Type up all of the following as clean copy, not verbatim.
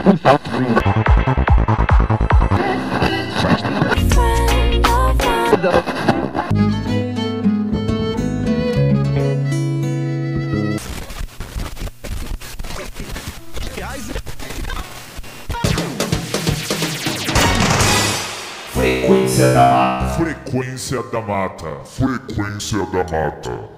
Frequência da mata. Frequência da mata.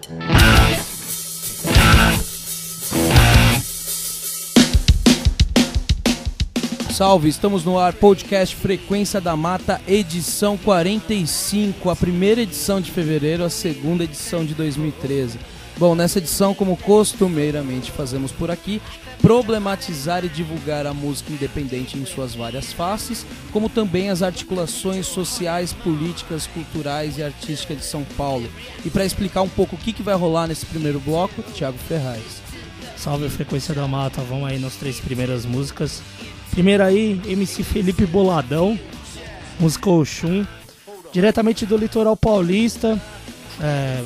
Salve, estamos no ar, podcast Frequência da Mata, edição 45, a primeira edição de fevereiro, a segunda edição de 2013. Bom, nessa edição, como costumeiramente fazemos por aqui, problematizar e divulgar a música independente em suas várias faces, como também as articulações sociais, políticas, culturais e artísticas de São Paulo. E para explicar um pouco o que vai rolar nesse primeiro bloco, Thiago Ferraz. Salve, Frequência da Mata, vamos aí nas 3 primeiras músicas. Primeiro aí, MC Felipe Boladão, música Oxum, diretamente do litoral paulista,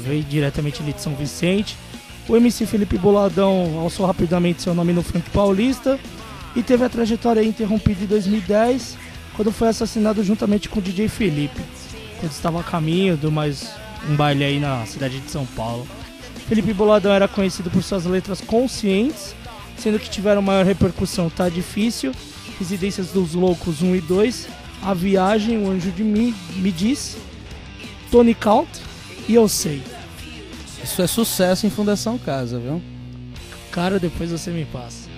veio diretamente ali de São Vicente. O MC Felipe Boladão alçou rapidamente seu nome no funk paulista e teve a trajetória interrompida em 2010, quando foi assassinado juntamente com o DJ Felipe, quando estava a caminho de mais um baile aí na cidade de São Paulo. Felipe Boladão era conhecido por suas letras conscientes, sendo que tiveram maior repercussão Tá Difícil, Residências dos Loucos 1 e 2, A Viagem, O Anjo de Me Diz, Tony Count e Eu Sei. Isso é sucesso em Fundação Casa, viu? Cara, depois você me passa.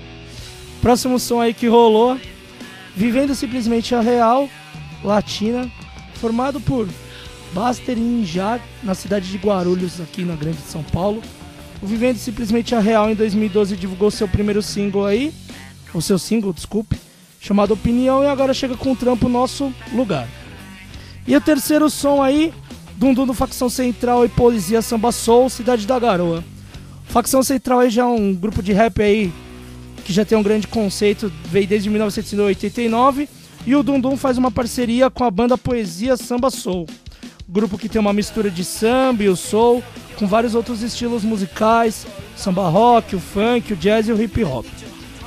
Próximo som aí que rolou, Vivendo Simplesmente a Real, Latina, formado por Buster e Ninja, na cidade de Guarulhos, aqui na Grande São Paulo. O Vivendo Simplesmente a Real, em 2012, divulgou seu primeiro single aí, o seu single, desculpe, chamado Opinião, e agora chega com o trampo Nosso Lugar. E o terceiro som aí, Dundum do Facção Central e Poesia Samba Soul, Cidade da Garoa. Facção Central aí já é um grupo de rap aí que já tem um grande conceito, veio desde 1989, e o Dundum faz uma parceria com a banda Poesia Samba Soul, grupo que tem uma mistura de samba e o soul, com vários outros estilos musicais, samba rock, o funk, o jazz e o hip hop.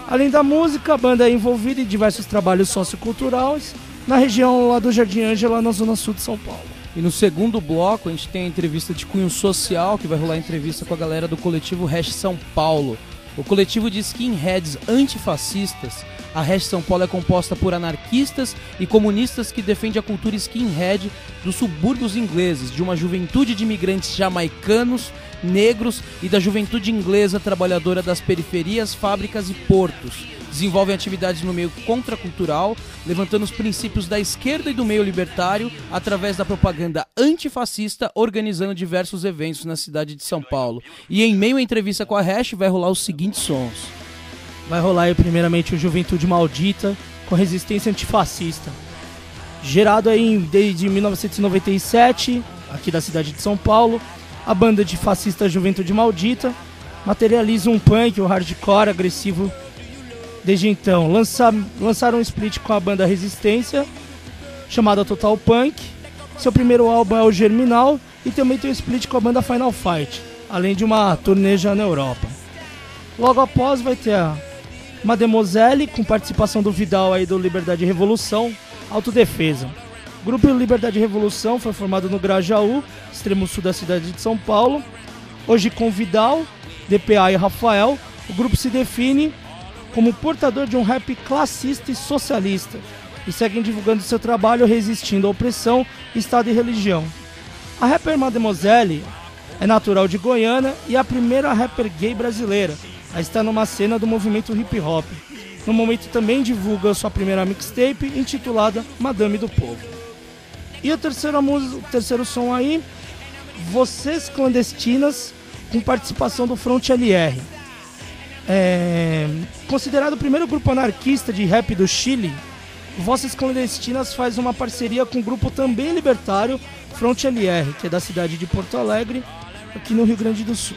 Além da música, a banda é envolvida em diversos trabalhos socioculturais na região lá do Jardim Ângela, na zona sul de São Paulo. E no segundo bloco a gente tem a entrevista de cunho social, que vai rolar a entrevista com a galera do coletivo Hash São Paulo. O coletivo de skinheads antifascistas, a Hash São Paulo é composta por anarquistas e comunistas que defendem a cultura skinhead dos subúrbios ingleses, de uma juventude de imigrantes jamaicanos, negros e da juventude inglesa trabalhadora das periferias, fábricas e portos. Desenvolvem atividades no meio contracultural, levantando os princípios da esquerda e do meio libertário através da propaganda antifascista, organizando diversos eventos na cidade de São Paulo. E em meio à entrevista com a Hash vai rolar os seguintes sons. Vai rolar aí primeiramente o Juventude Maldita, com resistência antifascista. Gerado aí desde 1997, aqui da cidade de São Paulo, a banda de fascista Juventude Maldita materializa um punk, um hardcore agressivo. Desde então, lançaram um split com a banda Resistência, chamada Total Punk. Seu primeiro álbum é o Germinal e também tem um split com a banda Final Fight, além de uma turnê já na Europa. Logo após vai ter a Mademoiselle, com participação do Vidal aí do Liberdade e Revolução, Autodefesa. O grupo Liberdade e Revolução foi formado no Grajaú, extremo sul da cidade de São Paulo. Hoje com Vidal, DPA e Rafael, o grupo se define como portador de um rap classista e socialista, e seguem divulgando seu trabalho resistindo à opressão, Estado e religião. A rapper Mademoiselle é natural de Goiânia e é a primeira rapper gay brasileira a estar numa cena do movimento hip hop. No momento também divulga sua primeira mixtape, intitulada Madame do Povo. E o terceiro som aí, Vocês Clandestinas, com participação do Front LR. Considerado o primeiro grupo anarquista de rap do Chile, Vozes Clandestinas faz uma parceria com o grupo também libertário Front LR, que é da cidade de Porto Alegre, aqui no Rio Grande do Sul.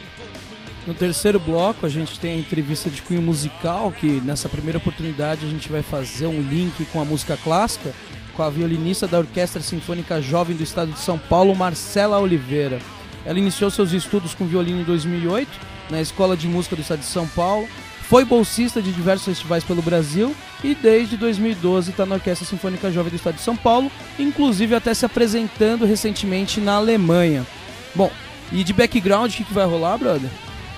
No terceiro bloco a gente tem a entrevista de cunho musical, que nessa primeira oportunidade a gente vai fazer um link com a música clássica, com a violinista da Orquestra Sinfônica Jovem do Estado de São Paulo, Marcela Oliveira. Ela iniciou seus estudos com violino em 2008, na Escola de Música do Estado de São Paulo, Foi bolsista de diversos festivais pelo Brasil e desde 2012 está na Orquestra Sinfônica Jovem do Estado de São Paulo, inclusive até se apresentando recentemente na Alemanha. Bom, e de background, o que vai rolar, brother?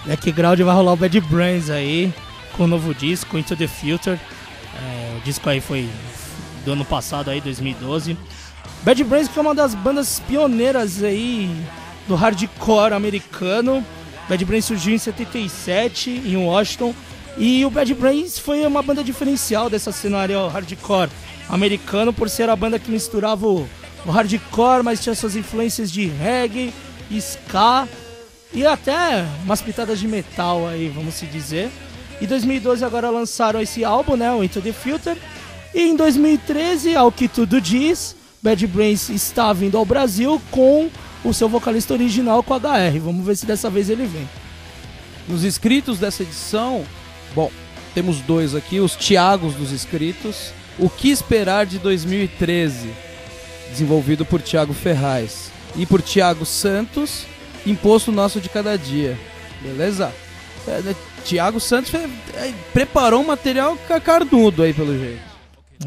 Background vai rolar o Bad Brains aí, com o novo disco, Into the Future. O disco aí foi do ano passado, aí, 2012. Bad Brains, que é uma das bandas pioneiras aí do hardcore americano. Bad Brains surgiu em 77 em Washington. E o Bad Brains foi uma banda diferencial dessa cenário hardcore americano, por ser a banda que misturava o hardcore, mas tinha suas influências de reggae, ska e até umas pitadas de metal aí, vamos se dizer. Em 2012 agora lançaram esse álbum, né, o Into the Future. E em 2013, ao que tudo diz, Bad Brains está vindo ao Brasil com o seu vocalista original, com HR. Vamos ver se dessa vez ele vem. Nos inscritos dessa edição, bom, temos dois aqui, os Thiagos dos inscritos. O que esperar de 2013? Desenvolvido por Thiago Ferraz e por Thiago Santos, Imposto Nosso de Cada Dia. Beleza? Thiago Santos preparou um material carnudo aí, pelo jeito.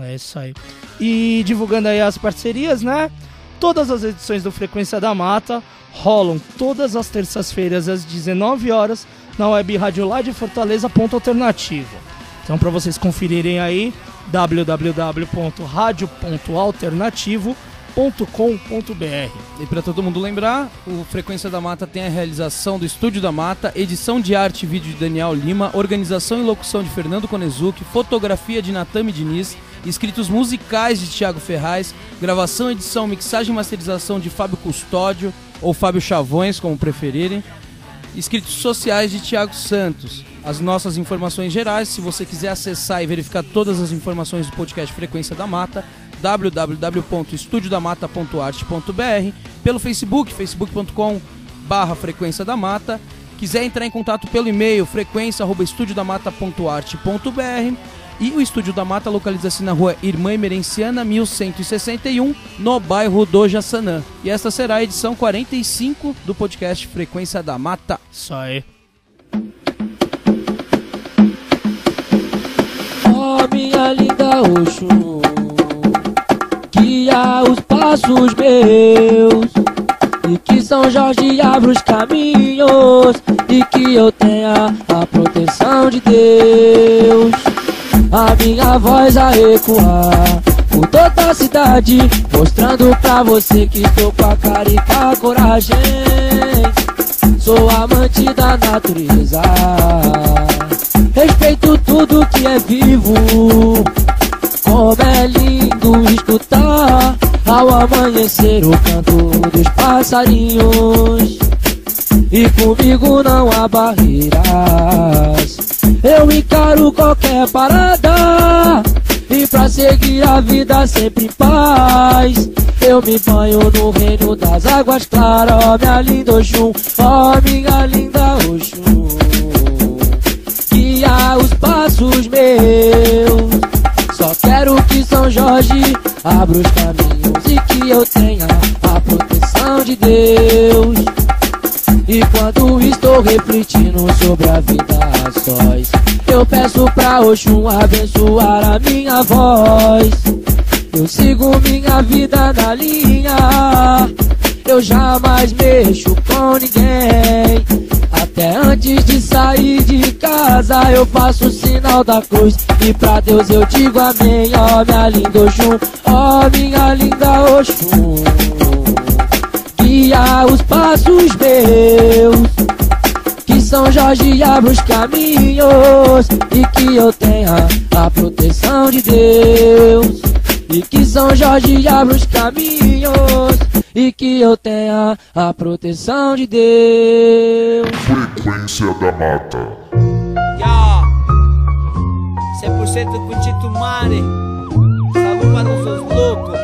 É isso aí. E divulgando aí as parcerias, né? Todas as edições do Frequência da Mata rolam todas as terças-feiras às 19 horas na web rádio lá de Fortaleza.alternativo. Então, para vocês conferirem aí, www.radio.alternativo.com.br. E para todo mundo lembrar, o Frequência da Mata tem a realização do Estúdio da Mata, edição de arte e vídeo de Daniel Lima, organização e locução de Fernando Konezuki, fotografia de Natami Diniz, escritos musicais de Thiago Ferraz, gravação, edição, mixagem e masterização de Fábio Custódio, ou Fábio Chavões, como preferirem, escritos sociais de Thiago Santos. As nossas informações gerais, se você quiser acessar e verificar todas as informações do podcast Frequência da Mata, www.estudiodamata.arte.br, pelo Facebook, facebook.com/Frequência da Mata. Quiser entrar em contato pelo e-mail, frequência@estudiodamata.arte.br. E o Estúdio da Mata localiza-se na rua Irmã Emerenciana, 1161, no bairro do Jaçanã. E esta será a edição 45 do podcast Frequência da Mata. Isso aí. Oh, minha linda Oxum, guia os passos meus, e que São Jorge abra os caminhos, e que eu tenha a proteção de Deus. A minha voz a ecoar por toda a cidade, mostrando pra você que estou com a cara e com a coragem. Sou amante da natureza, respeito tudo que é vivo. Como é lindo escutar ao amanhecer o canto dos passarinhos. E comigo não há barreiras, eu encaro qualquer parada. E pra seguir a vida sempre em paz, eu me banho no reino das águas claras. Ó, minha linda Oxum, ó, minha linda Oxum, guia os passos meus. Só quero que São Jorge abra os caminhos e que eu tenha a proteção de Deus. E quando estou refletindo sobre a vida a sós, eu peço pra Oxum abençoar a minha voz. Eu sigo minha vida na linha, eu jamais mexo com ninguém. Até antes de sair de casa eu faço o sinal da cruz, e pra Deus eu digo amém. Ó, minha linda Oxum, ó, minha linda Oxum, guia os passos meus, que São Jorge abra os caminhos, e que eu tenha a proteção de Deus. E que São Jorge abra os caminhos, e que eu tenha a proteção de Deus. Frequência da Mata. 100% com Tito Mare. Salve para os seus loucos.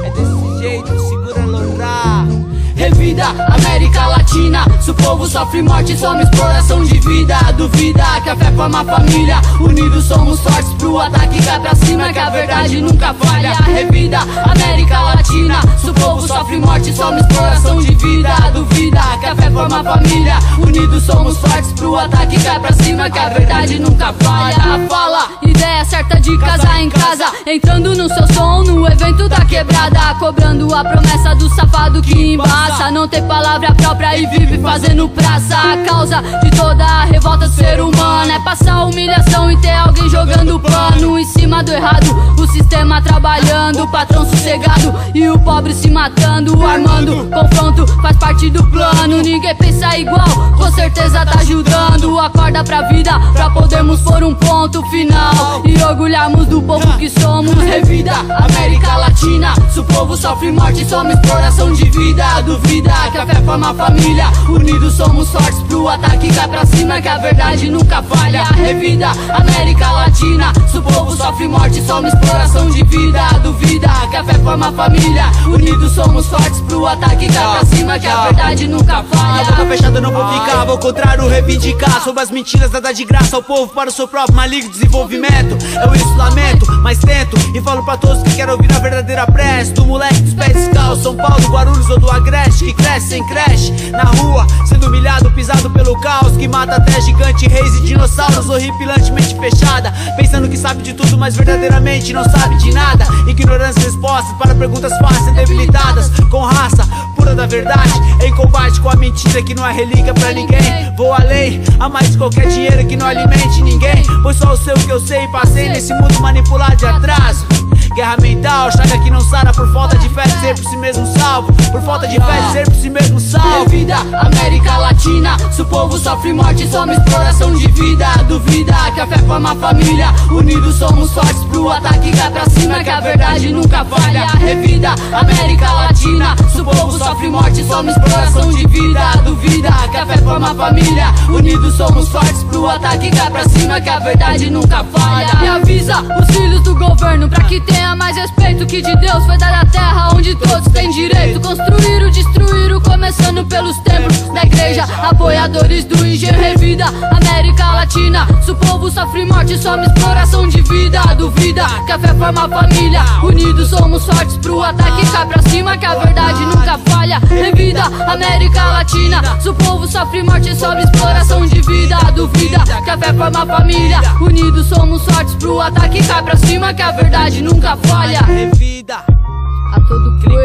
É desse jeito, segura no rá. Revida, América Latina, se o povo sofre morte, somos exploração de vida. Duvida que a fé forma família, unidos somos fortes pro ataque, cai pra cima que a verdade nunca falha. Revida, América Latina, se o povo sofre morte, somos exploração de vida. Duvida que a fé forma família, unidos somos fortes pro pro ataque, cai pra cima que a verdade nunca falha. Fala, ideia certa de casa em casa, entrando no seu som, no evento da quebrada, cobrando a promessa do safado que embaça. Não tem palavra própria e vive fazendo praça. A causa de toda a revolta do ser humano é passar humilhação e ter alguém jogando pano em cima do errado. O sistema trabalhando, o patrão sossegado e o pobre se matando, armando confronto, faz parte do plano. Ninguém pensa igual, com certeza tá ajudando. Acorda pra vida, pra podermos pôr um ponto final e orgulharmos do povo que somos. Revida, América Latina, se o povo sofre morte, somos exploração de vida. Duvida que a fé forma família, unidos somos fortes pro ataque, cai pra cima que a verdade nunca falha. Revida, América Latina, se o povo sofre morte, somos exploração de vida. Duvida que a fé forma família, unidos somos fortes pro ataque, cai pra cima que a verdade nunca falha. A boca fechada não vou ficar, ao contrário reivindicar sobre as mentiras, nada de graça ao povo para o seu próprio maligno desenvolvimento. Eu isso lamento, mas tento e falo pra todos que querem ouvir a verdadeira prece do moleque dos pés descalços, São Paulo, Guarulhos ou do Agreste, que cresce sem creche na rua, sendo humilhado, pisado pelo caos, que mata até gigante, reis e dinossauros, horripilantemente fechada, pensando que sabe de tudo, mas verdadeiramente não sabe de nada. Ignorância e respostas para perguntas fáceis, debilitadas com raça pura da verdade, em combate com a mentira que não é relíquia pra ninguém. Vou além, a mais de qualquer dinheiro que não alimente ninguém, pois só o seu que eu sei e passei nesse mundo manipulado de atraso. Guerra mental, chaga que não sara por falta de fé de ser por si mesmo salvo, por falta de fé de ser por si mesmo salvo. Revida, América Latina, se o povo sofre morte, somos exploração de vida. Duvida que a fé forma família, unidos somos fortes pro ataque, cai pra cima que a verdade nunca falha. Revida, América Latina, se o povo sofre morte, somos exploração de vida. Duvida que a fé forma família, unidos somos fortes pro ataque, cai pra cima que a verdade nunca falha. E avisa os filhos do governo pra que tenha mais respeito, que de Deus foi dar a terra onde todos têm direito. Construíram, destruíram, começando pelos templos da igreja, apoiadores do engenho. Revida, América Latina, se o povo sofre morte, somos exploração de vida. Duvida que a fé forma família, unidos somos fortes pro ataque, cai pra cima que a verdade nunca falha. Revida, América Latina, se o povo sofre morte, somos exploração de vida. Duvida que a fé forma família, unidos somos fortes pro ataque, cai pra cima que a verdade nunca falha. Revida a todo povo,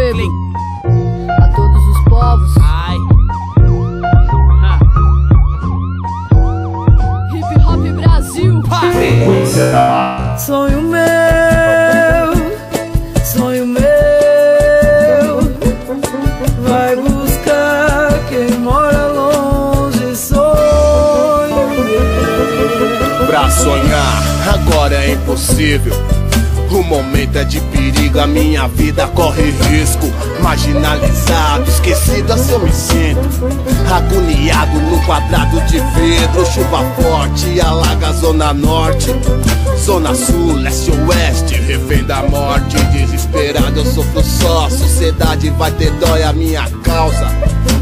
a todos os povos. ai. Hip Hop Brasil. Sonho meu, vai buscar quem mora longe. Sonho meu, pra sonhar agora é impossível. O momento é de perigo, a minha vida corre risco. Marginalizado, esquecido, assim eu me sinto. Agoniado num quadrado de vidro. Chuva forte, alaga a zona norte, zona sul, leste, oeste, refém da morte. Desesperado eu sofro só, sociedade vai ter dó e a minha causa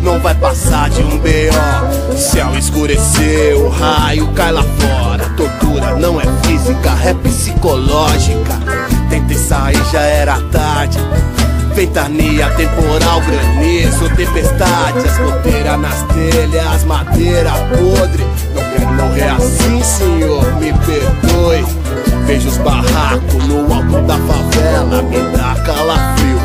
não vai passar de um B.O. Céu escureceu, o raio cai lá fora. Tortura não é física, é psicológica. Tentei sair, já era tarde. Ventania, temporal, granizo, tempestade. As goteiras nas telhas, madeira podre. Não quero morrer assim, senhor, me perdoe. Vejo os barracos no alto da favela, me dá calafrio,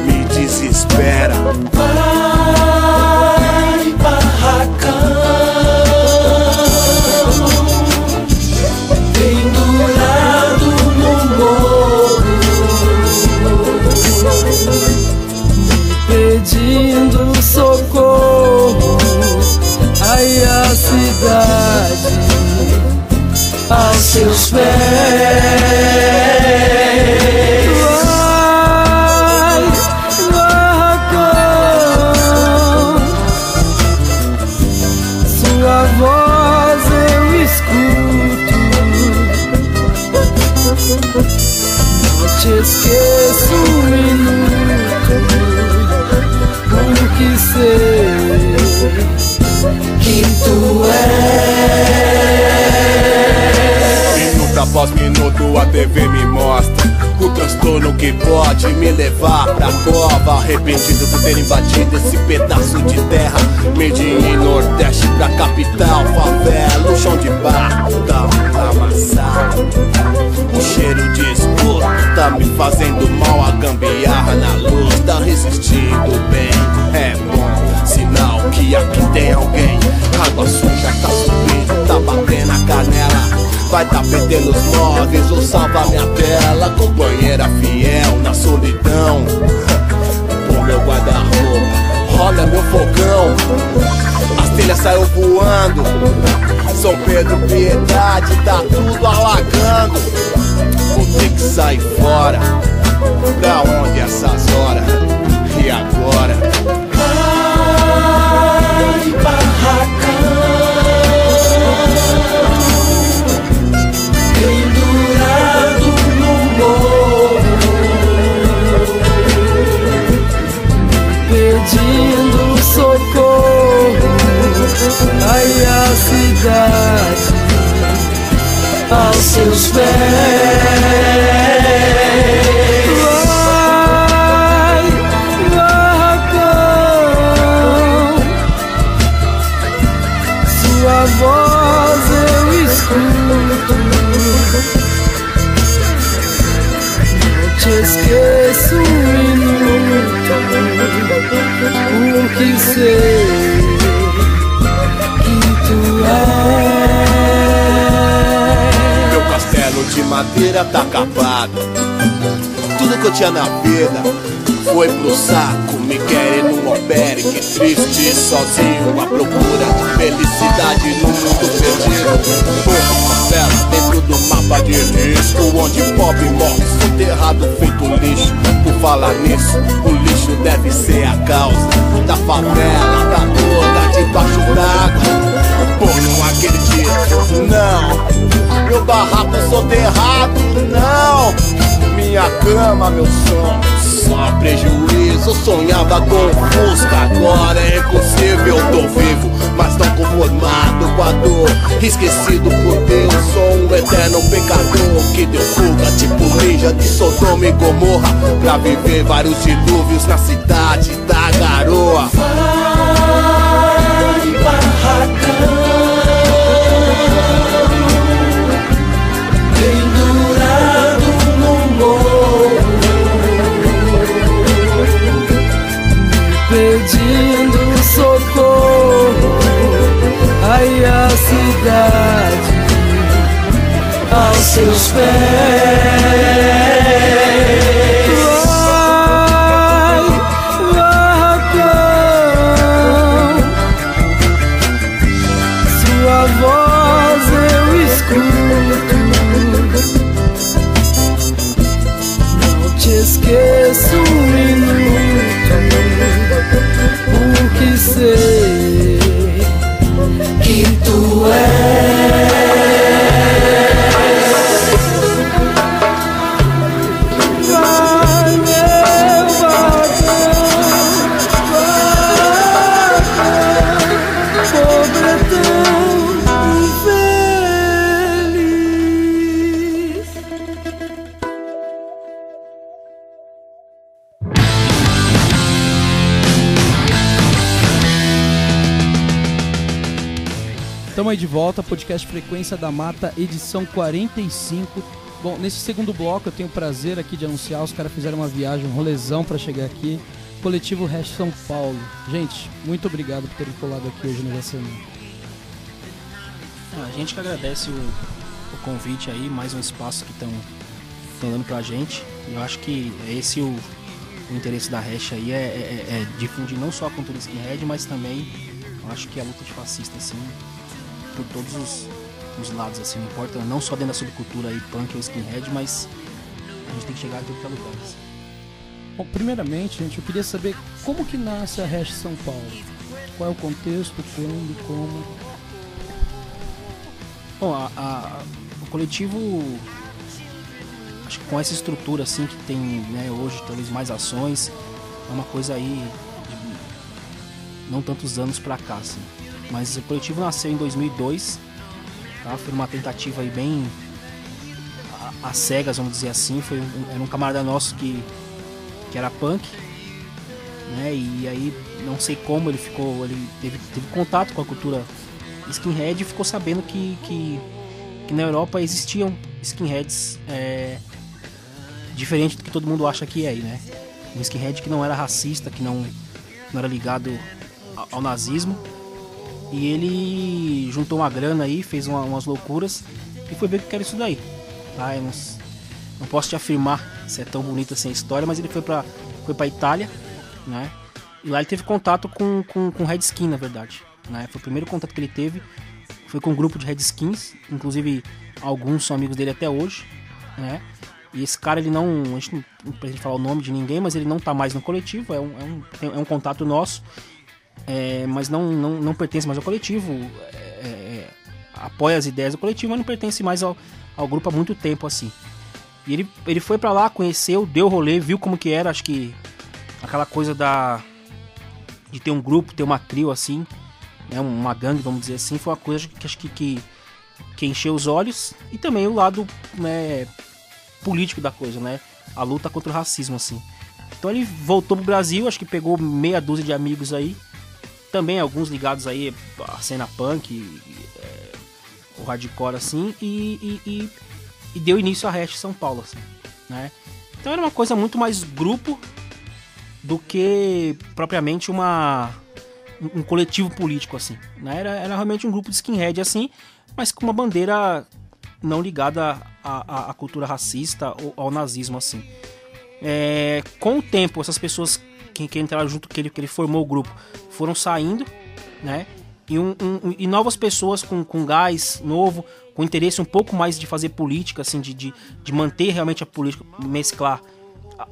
me desespera. vai barracão, pendurado no morro, pedindo socorro. Aí a cidade aos seus pés. Vai, barracão, sua voz eu escuto. Não te esqueço um minuto, como que sei quem tu és. Minuto após minuto a TV me mostra o transtorno que pode me levar pra cova. Arrependido por ter invadido esse pedaço de terra. Medellín, Nordeste pra capital, favela. água suja tá subindo, tá batendo a canela. Vai tá perdendo os móveis ou salva minha tela. Companheira fiel na solidão, pô meu guarda-roupa, olha meu fogão. As telhas saiu voando, São Pedro, Piedade, tá tudo alagando. Vou ter que sair fora, pra onde essas horas? E agora? Ai, barracão, pendurado no morro, pedindo socorro. Ai, a cidade aos seus pés. Sua voz eu escuto, não te esqueço um minuto, porque sei que tu és. Meu castelo de madeira tá acabado, tudo que eu tinha na vida foi pro saco. Me querem num albergue, que triste, sozinho, à procura de felicidade no mundo perdido. Porra, favela dentro do mapa de risco, onde pobre morre soterrado feito lixo. Por falar nisso, o lixo deve ser a causa da favela, tá toda debaixo d'água. Pô, não acredito, não, meu barraco soterrado, não. Minha cama, meu sonho, só prejuízo. Sonhava com um Fusca, agora é impossível. Tô vivo, mas tão conformado com a dor. Esquecido por Deus, sou um eterno pecador que deu fuga, tipo ninja de Sodoma e Gomorra, pra viver vários dilúvios na cidade da garoa. Vai, barracão, pendurado no morro, pedindo socorro. Ai, a cidade aos seus pés. Vai, barracão, sua voz eu escuto, não te esqueço um minuto, porque sei que tu és. Vai, meu barracão, pobretão infeliz. Estamos aí de volta, podcast Frequência da Mata, edição 45. Bom, nesse segundo bloco eu tenho o prazer aqui de anunciar, os caras fizeram uma viagem, um rolezão pra chegar aqui. Coletivo Hash São Paulo. Gente, muito obrigado por terem colado aqui hoje no Jaçanã. A gente que agradece o convite aí, mais um espaço que estão dando pra gente. Eu acho que esse o interesse da Hash aí é difundir não só a cultura skinhead, mas também eu acho que a luta antifascista, assim, por todos os lados, assim, não importa, não só dentro da subcultura aí, punk ou skinhead, mas a gente tem que chegar em tudo que é lugar. Assim. Bom, primeiramente, gente, eu queria saber como que nasce a Hash São Paulo. Qual é o contexto, quando, como? Bom, o coletivo, acho que com essa estrutura assim que tem, né, hoje, talvez mais ações, é uma coisa aí de não tantos anos pra cá, assim. Mas o coletivo nasceu em 2002, tá? Foi uma tentativa aí bem às cegas, vamos dizer assim. Era um camarada nosso que era punk, né? E aí, não sei como, ele teve contato com a cultura skinhead e ficou sabendo que na Europa existiam skinheads diferente do que todo mundo acha que é aí, né? Um skinhead que não era racista, que não era ligado ao nazismo. E ele juntou uma grana aí, fez umas loucuras e foi ver o que era isso daí. Tá? Eu não posso te afirmar se é tão bonita assim a história, mas ele foi pra Itália, né? E lá ele teve contato com Red Skin, na verdade, né? Foi o primeiro contato que ele teve, foi com um grupo de Red Skins, inclusive alguns são amigos dele até hoje, né? E esse cara, ele não, a gente não precisa falar o nome de ninguém, mas ele não tá mais no coletivo, é um contato nosso, mas não pertence mais ao coletivo, apoia as ideias do coletivo, mas não pertence mais ao grupo há muito tempo, assim. E ele foi pra lá, conheceu, deu rolê, viu como que era, acho que aquela coisa de ter um grupo, ter uma trio, assim, né, uma gangue, vamos dizer assim, foi uma coisa que acho que encheu os olhos, e também o lado, né, político da coisa, né, a luta contra o racismo, assim. Então ele voltou pro Brasil, acho que pegou meia dúzia de amigos aí, também alguns ligados aí à cena punk, o hardcore, assim, e deu início à Hash São Paulo, assim, né. Então era uma coisa muito mais grupo do que propriamente um coletivo político, assim, né? Era realmente um grupo de skinhead, assim, mas com uma bandeira não ligada à cultura racista ou ao nazismo, assim. Com o tempo, essas pessoas que entraram junto, que ele formou o grupo, foram saindo, né? E novas pessoas com gás novo, com interesse um pouco mais de fazer política, assim, de manter realmente a política, mesclar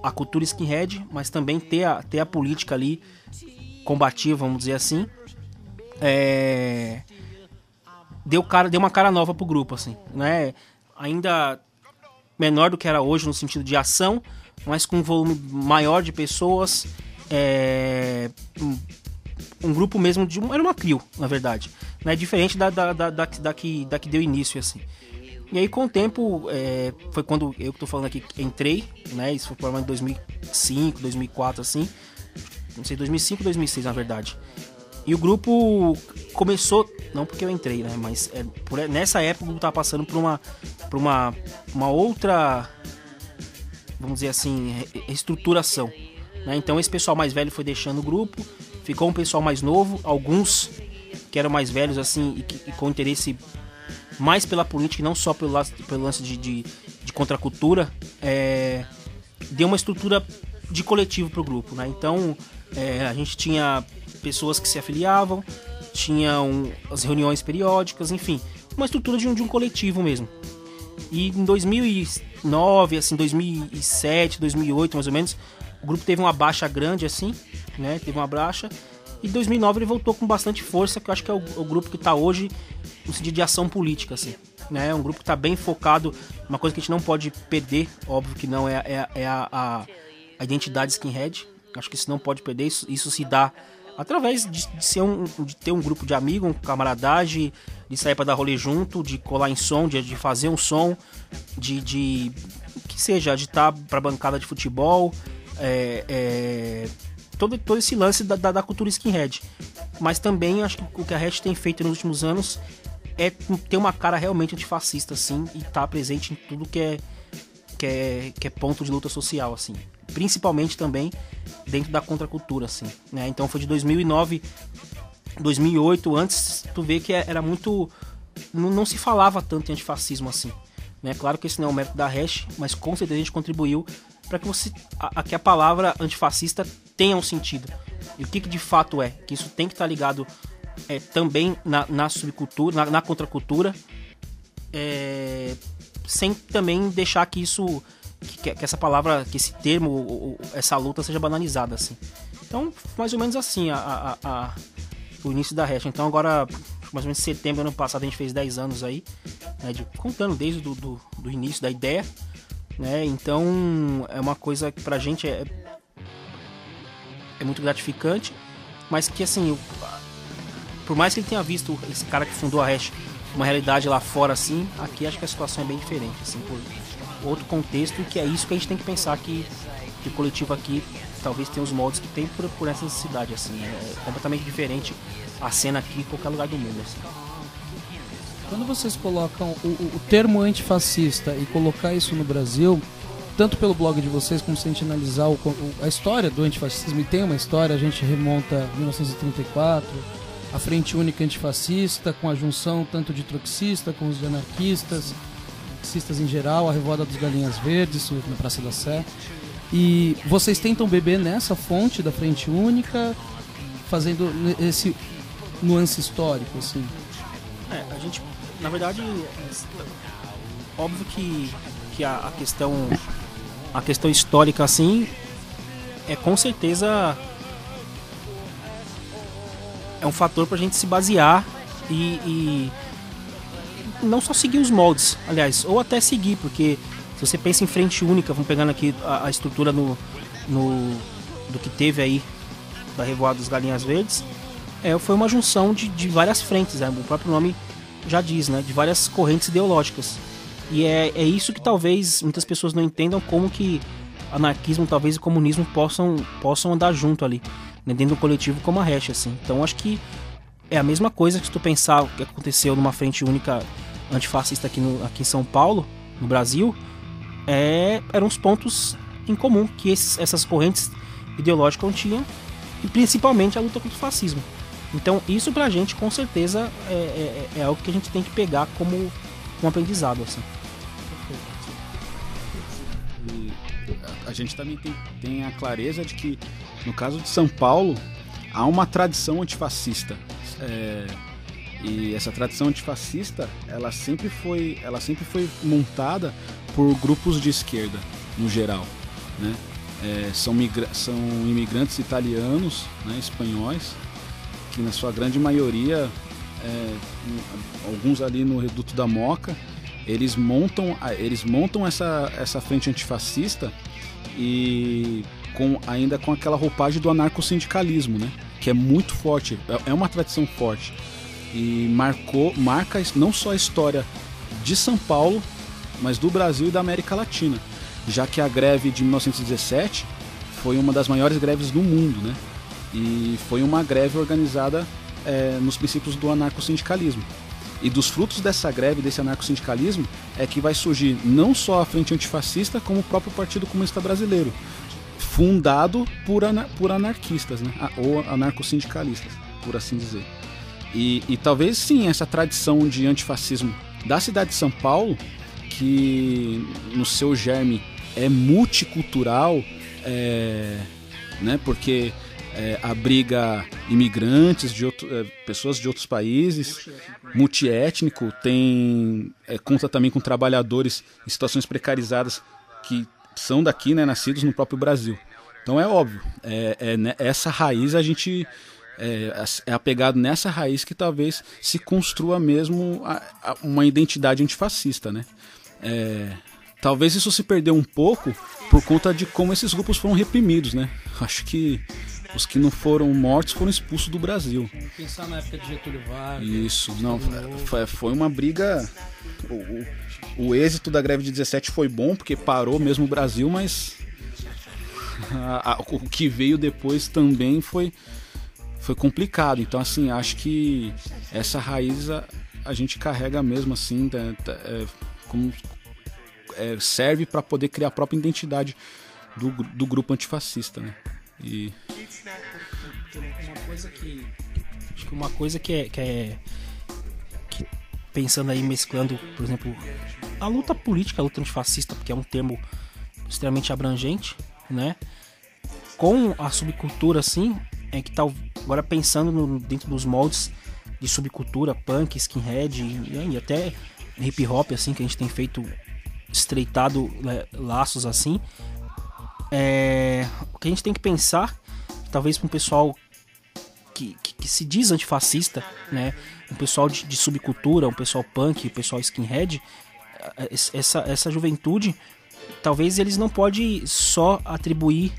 a cultura skinhead, mas também ter a política ali combativa, vamos dizer assim, deu uma cara nova pro grupo, assim, né? Ainda menor do que era hoje no sentido de ação, mas com um volume maior de pessoas, um grupo mesmo era uma trio, na verdade, né? Diferente da que deu início, assim. E aí, com o tempo, foi quando eu que tô falando aqui, entrei, né? Isso foi provavelmente em 2005, 2004, assim. Não sei, 2005, 2006, na verdade. E o grupo começou, não porque eu entrei, né? Mas nessa época o grupo tava passando por uma outra, vamos dizer assim, reestruturação, né? Então esse pessoal mais velho foi deixando o grupo, ficou um pessoal mais novo, alguns que eram mais velhos, assim, e com interesse mais pela política e não só pelo lance de contracultura, deu uma estrutura de coletivo pro grupo, né? Então a gente tinha pessoas que se afiliavam, tinham as reuniões periódicas, enfim, uma estrutura de um coletivo mesmo. E em 2009, assim, 2007, 2008 mais ou menos, o grupo teve uma baixa grande, assim, né? Teve uma baixa. E em 2009 ele voltou com bastante força, que eu acho que é o grupo que está hoje no sentido de ação política, assim, né? É um grupo que está bem focado, uma coisa que a gente não pode perder, óbvio que não, a identidade skinhead. Acho que isso não pode perder, isso se dá através de ter um grupo de amigos, camaradagem, de sair para dar rolê junto, de colar em som, de fazer um som, de que seja, de estar para bancada de futebol, todo esse lance da cultura skinhead. Mas também acho que o que a Hash tem feito nos últimos anos é ter uma cara realmente antifascista, assim, e estar presente em tudo que é ponto de luta social, assim. Principalmente também dentro da contracultura, assim, né? Então foi de 2009, 2008, antes tu vê que era muito... Não se falava tanto em antifascismo, assim, né? Claro que esse não é o mérito da Hash, mas com certeza a gente contribuiu para que a palavra antifascista tenha um sentido. E o que de fato é? Que isso tem que estar ligado também na subcultura, na contracultura, sem também deixar que isso... Que essa palavra, que esse termo, essa luta seja banalizada, assim. Então, mais ou menos assim o início da Hash. Então agora, mais ou menos em setembro do ano passado, a gente fez 10 anos aí, né, contando desde do início da ideia, né? Então é uma coisa que pra gente é muito gratificante, mas que, assim, por mais que ele tenha visto esse cara que fundou a Hash uma realidade lá fora, assim, aqui acho que a situação é bem diferente, assim, por outro contexto, e que é isso que a gente tem que pensar, que o coletivo aqui talvez tenha os moldes que tem por essa necessidade, assim, é completamente diferente a cena aqui em qualquer lugar do mundo, assim. Quando vocês colocam o termo antifascista e colocar isso no Brasil, tanto pelo blog de vocês, como se a gente analisar a história do antifascismo, e tem uma história, a gente remonta a 1934, a Frente Única Antifascista, com a junção tanto de trotskista com os de anarquistas, marxistas em geral, a Revoada dos Galinhas Verdes, na Praça da Sé. E vocês tentam beber nessa fonte da Frente Única, fazendo esse nuance histórico, assim? A gente, na verdade, óbvio que a questão histórica, assim, com certeza é um fator pra gente se basear e não só seguir os moldes, aliás, ou até seguir, porque se você pensa em Frente Única, vamos pegando aqui a estrutura do que teve aí da Revoada dos Galinhas Verdes, foi uma junção de várias frentes, o próprio nome já diz, né, de várias correntes ideológicas. E é isso que talvez muitas pessoas não entendam, como que anarquismo talvez e comunismo possam andar junto ali, né, dentro do coletivo como a Hash, assim. Então acho que é a mesma coisa que se tu pensar o que aconteceu numa Frente Única antifascista aqui em São Paulo, no Brasil, eram os pontos em comum que essas correntes ideológicas tinham, e principalmente a luta contra o fascismo. Então isso pra gente com certeza é algo que a gente tem que pegar como um aprendizado, assim. E a gente também tem a clareza de que no caso de São Paulo há uma tradição antifascista, e essa tradição antifascista ela sempre foi montada por grupos de esquerda no geral, né? São imigrantes italianos, né, espanhóis, que na sua grande maioria, alguns ali no Reduto da Moca, eles montam essa frente antifascista e ainda com aquela roupagem do anarcossindicalismo, né, que é muito forte, é uma tradição forte e marca não só a história de São Paulo, mas do Brasil e da América Latina, já que a greve de 1917 foi uma das maiores greves do mundo, né? E foi uma greve organizada nos princípios do anarcossindicalismo. E dos frutos dessa greve, desse anarcossindicalismo, é que vai surgir não só a Frente Antifascista, como o próprio Partido Comunista Brasileiro, fundado por anarquistas, né? Ou anarcossindicalistas, por assim dizer. E talvez sim, essa tradição de antifascismo da cidade de São Paulo, que no seu germe é multicultural, né, porque abriga imigrantes, pessoas de outros países, multiétnico, conta também com trabalhadores em situações precarizadas que são daqui, né, nascidos no próprio Brasil. Então é óbvio, essa raiz a gente é apegado nessa raiz que talvez se construa mesmo uma identidade antifascista, né? Talvez isso se perdeu um pouco por conta de como esses grupos foram reprimidos, né? Acho que os que não foram mortos foram expulsos do Brasil. Pensar na época de Getúlio Vargas. Isso, não, foi uma briga. O êxito da greve de 17 foi bom, porque parou mesmo o Brasil, mas o que veio depois também foi complicado. Então, assim, acho que essa raiz a gente carrega mesmo, assim, serve para poder criar a própria identidade do grupo antifascista, né? E uma coisa que pensando aí, mesclando, por exemplo, a luta política, a luta antifascista, porque é um termo extremamente abrangente, né? Com a subcultura, assim, que tá agora pensando dentro dos moldes de subcultura, punk, skinhead e até hip hop, assim, que a gente tem feito, estreitado laços, assim, o que a gente tem que pensar, talvez para um pessoal que se diz antifascista, né, um pessoal de subcultura, um pessoal punk, um pessoal skinhead, essa juventude, talvez eles não podem só atribuir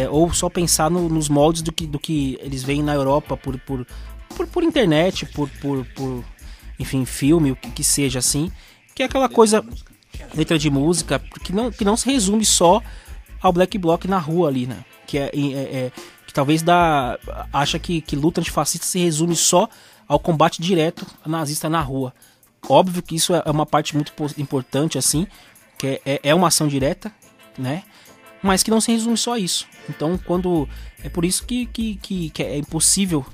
ou só pensar nos moldes do que eles veem na Europa por internet, por enfim, filme, o que seja, assim, que é aquela coisa, letra de música, que não se resume só ao Black Bloc na rua ali, né? Que talvez acha que luta antifascista se resume só ao combate direto nazista na rua. Óbvio que isso é uma parte muito importante, assim, que é uma ação direta, né? Mas que não se resume só a isso. Então, é por isso que é impossível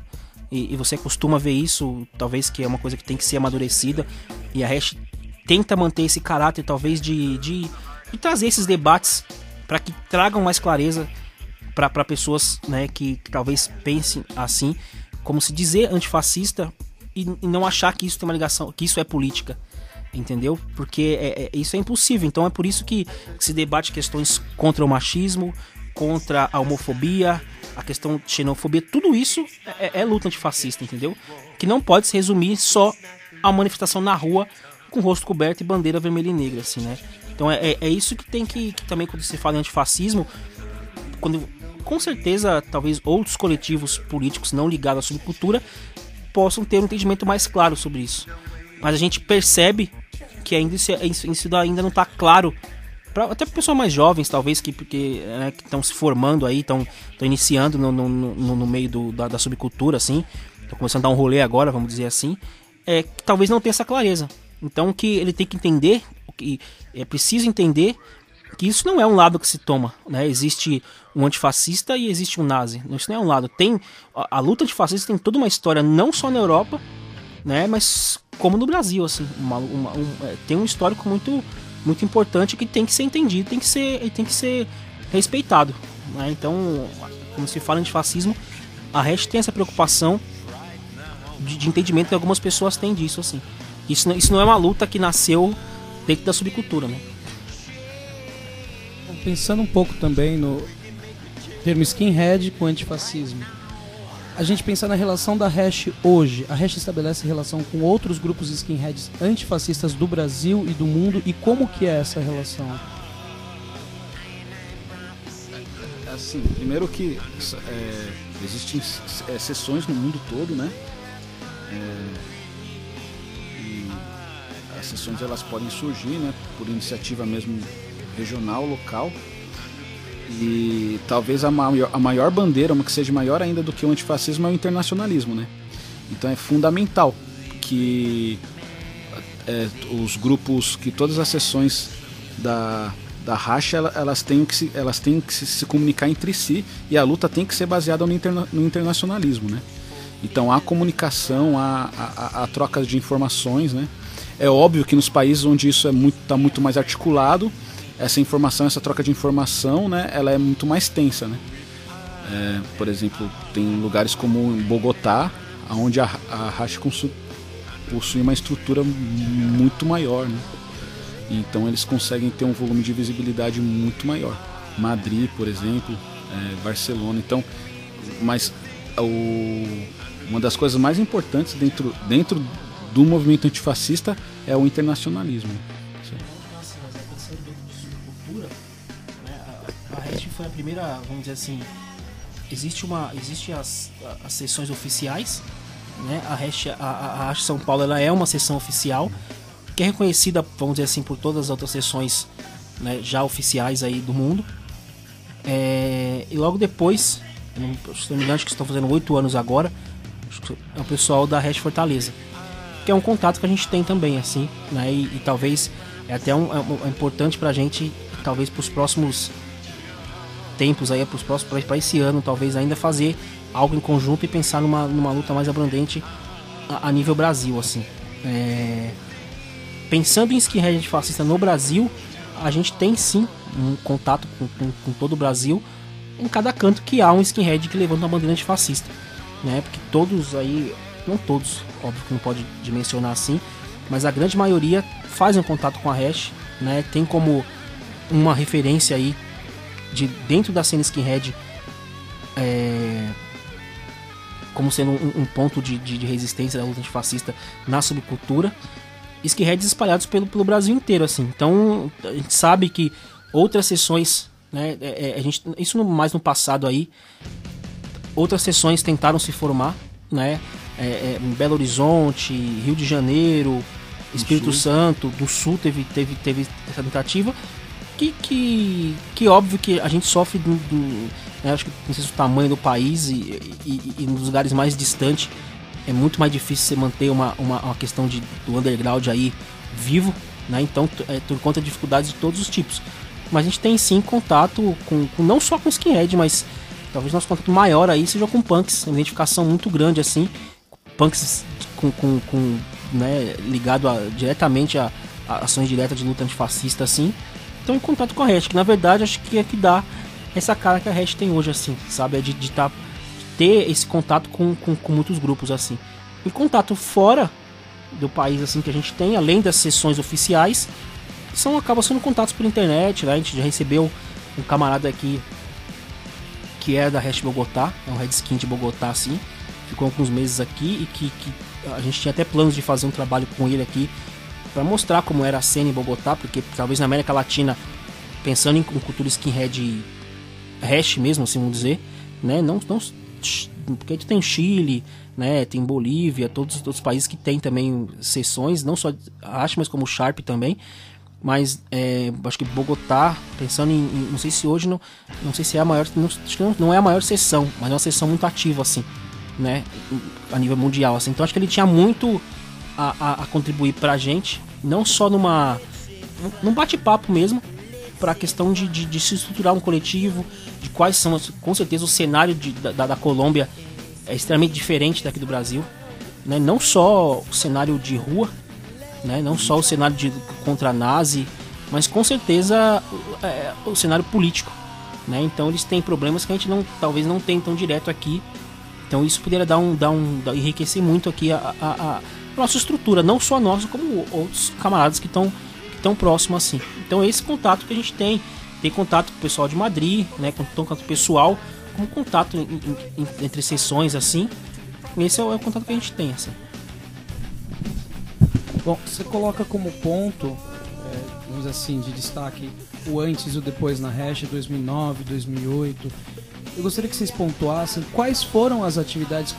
e você costuma ver isso, talvez que é uma coisa que tem que ser amadurecida, e a hash tenta manter esse caráter, talvez, de trazer esses debates para que tragam mais clareza para pessoas, né, que talvez pensem assim, como se dizer antifascista e não achar que isso tem uma ligação, que isso é política, entendeu? Porque isso é impossível. Então é por isso que se debate questões contra o machismo, contra a homofobia, a questão de xenofobia, tudo isso é luta antifascista, entendeu? Que não pode se resumir só a manifestação na rua com o rosto coberto e bandeira vermelha e negra, assim, né? Então é isso que tem que também, quando se fala em antifascismo, com certeza, talvez outros coletivos políticos não ligados à subcultura possam ter um entendimento mais claro sobre isso. Mas a gente percebe que ainda isso ainda não está claro, até para pessoas mais jovens, talvez, que estão se formando aí, estão iniciando no meio da subcultura, assim, estão começando a dar um rolê agora, vamos dizer assim, que talvez não tenha essa clareza. Então que ele tem que entender, que é preciso entender que isso não é um lado que se toma, né? Existe um antifascista e existe um nazi. Isso não é um lado. A luta antifascista tem toda uma história, não só na Europa, né? Mas como no Brasil, assim, tem um histórico muito, muito importante que tem que ser entendido, tem que ser respeitado, né? Então, quando se fala em antifascismo, a hash tem essa preocupação de entendimento que algumas pessoas têm disso, assim. Isso não é uma luta que nasceu dentro da subcultura, né? Pensando um pouco também no termo skinhead com antifascismo, a gente pensar na relação da hash hoje. A hash estabelece relação com outros grupos skinheads antifascistas do Brasil e do mundo, e como que é essa relação? Assim, primeiro que existem sessões no mundo todo, né? E as sessões elas podem surgir, né, por iniciativa mesmo regional, local, e talvez a maior bandeira, uma que seja maior ainda do que o antifascismo, é o internacionalismo, né? Então é fundamental que os grupos, que todas as sessões da racha, elas têm que se comunicar entre si, e a luta tem que ser baseada no internacionalismo, né? Então há comunicação, há troca de informações, né? É óbvio que nos países onde isso está muito mais articulado, essa informação, essa troca de informação, né, ela é muito mais tensa, né? Por exemplo, tem lugares como em Bogotá, onde a hash possui uma estrutura muito maior, né? Então eles conseguem ter um volume de visibilidade muito maior. Madrid, por exemplo, Barcelona. Então, mas uma das coisas mais importantes dentro do movimento antifascista é o internacionalismo. A hash foi a primeira, vamos dizer assim, existe as sessões oficiais, né? A hash São Paulo, ela é uma sessão oficial que é reconhecida, vamos dizer assim, por todas as outras sessões, né, já oficiais aí do mundo. E logo depois, se não me engano, acho que estão fazendo 8 anos agora, é o pessoal da hash Fortaleza, que é um contato que a gente tem também, assim, né? E talvez é até é importante pra gente, talvez pros próximos tempos aí, para esse ano, talvez ainda fazer algo em conjunto e pensar numa luta mais abrangente a nível Brasil, assim. Pensando em skinhead antifascista no Brasil, a gente tem sim um contato com todo o Brasil, em cada canto que há um skinhead que levanta uma bandeira antifascista, né? Porque todos aí, não todos, óbvio que não pode dimensionar assim, mas a grande maioria fazem um contato com a hash, né? Tem como uma referência aí de dentro da cena skinhead, como sendo um ponto de resistência da luta antifascista na subcultura, skinheads espalhados pelo Brasil inteiro, assim. Então a gente sabe que outras sessões, né, isso mais no passado aí, outras sessões tentaram se formar, né, em Belo Horizonte, Rio de Janeiro, Espírito Santo, do Sul teve essa tentativa, que óbvio que a gente sofre né, acho que não sei se o tamanho do país e nos lugares mais distantes é muito mais difícil você manter uma questão do underground aí vivo, né? Então por conta de dificuldades de todos os tipos. Mas a gente tem sim contato com não só com skinhead, mas talvez nosso contato maior aí seja com punks, uma identificação muito grande assim, punks com né, ligado diretamente a ações diretas de luta antifascista assim. Então em contato com a Hash, que na verdade acho que é que dá essa cara que a Hash tem hoje assim, sabe, é de ter esse contato com muitos grupos assim. Em contato fora do país assim que a gente tem, além das sessões oficiais, acabam sendo contatos por internet, né? A gente já recebeu um camarada aqui que é da Hash Bogotá, é um Redskin de Bogotá assim, ficou alguns meses aqui e que a gente tinha até planos de fazer um trabalho com ele aqui para mostrar como era a cena em Bogotá, porque talvez na América Latina, pensando em cultura skinhead hash mesmo, assim vamos dizer, né? Não porque a gente tem Chile, né? Tem Bolívia, todos os outros países que tem também sessões, não só hash, mas como Sharp também. Mas acho que Bogotá, pensando em não sei se hoje não sei se é a maior, não é a maior sessão, mas é uma sessão muito ativa assim, né? A nível mundial assim. Então acho que ele tinha muito a contribuir pra gente, não só num bate-papo mesmo, para a questão de se estruturar um coletivo, de quais são, com certeza o cenário da Colômbia é extremamente diferente daqui do Brasil, né? Não só o cenário de rua, né? Não só o cenário contra a nazi, mas com certeza o cenário político, né? Então eles têm problemas que a gente talvez não tenha tão direto aqui. Então isso poderia enriquecer muito aqui a nossa estrutura, não só a nossa, como outros camaradas que estão próximos assim. Então esse contato que a gente tem contato com o pessoal de Madrid, né? Contato pessoal, como contato entre sessões assim. Esse é o contato que a gente tem assim. Bom, você coloca como ponto, vamos dizer assim, de destaque o antes e o depois na Hash, 2009, 2008. Eu gostaria que vocês pontuassem quais foram as atividades,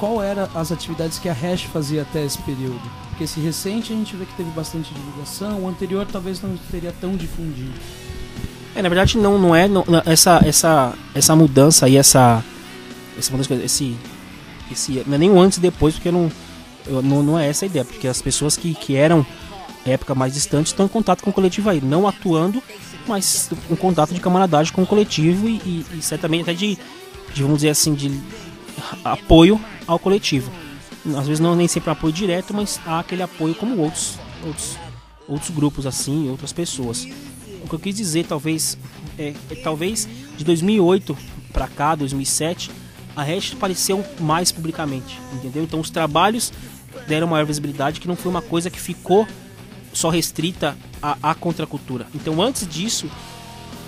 as atividades que a Hash fazia até esse período. Porque esse recente a gente vê que teve bastante divulgação, o anterior talvez não teria tão difundido. Na verdade não é essa mudança aí, essa mudança, esse não é nem o antes e depois, porque não é essa a ideia, porque as pessoas que eram época mais distante estão em contato com o coletivo aí, não atuando, mas em contato de camaradagem com o coletivo e certamente até de vamos dizer assim, de apoio ao coletivo. Às vezes nem sempre apoio direto, mas há aquele apoio como outros grupos assim, outras pessoas. O que eu quis dizer talvez de 2008 para cá, 2007, a Hash apareceu mais publicamente, entendeu? Então os trabalhos deram maior visibilidade, que não foi uma coisa que ficou só restrita à contracultura. Então antes disso,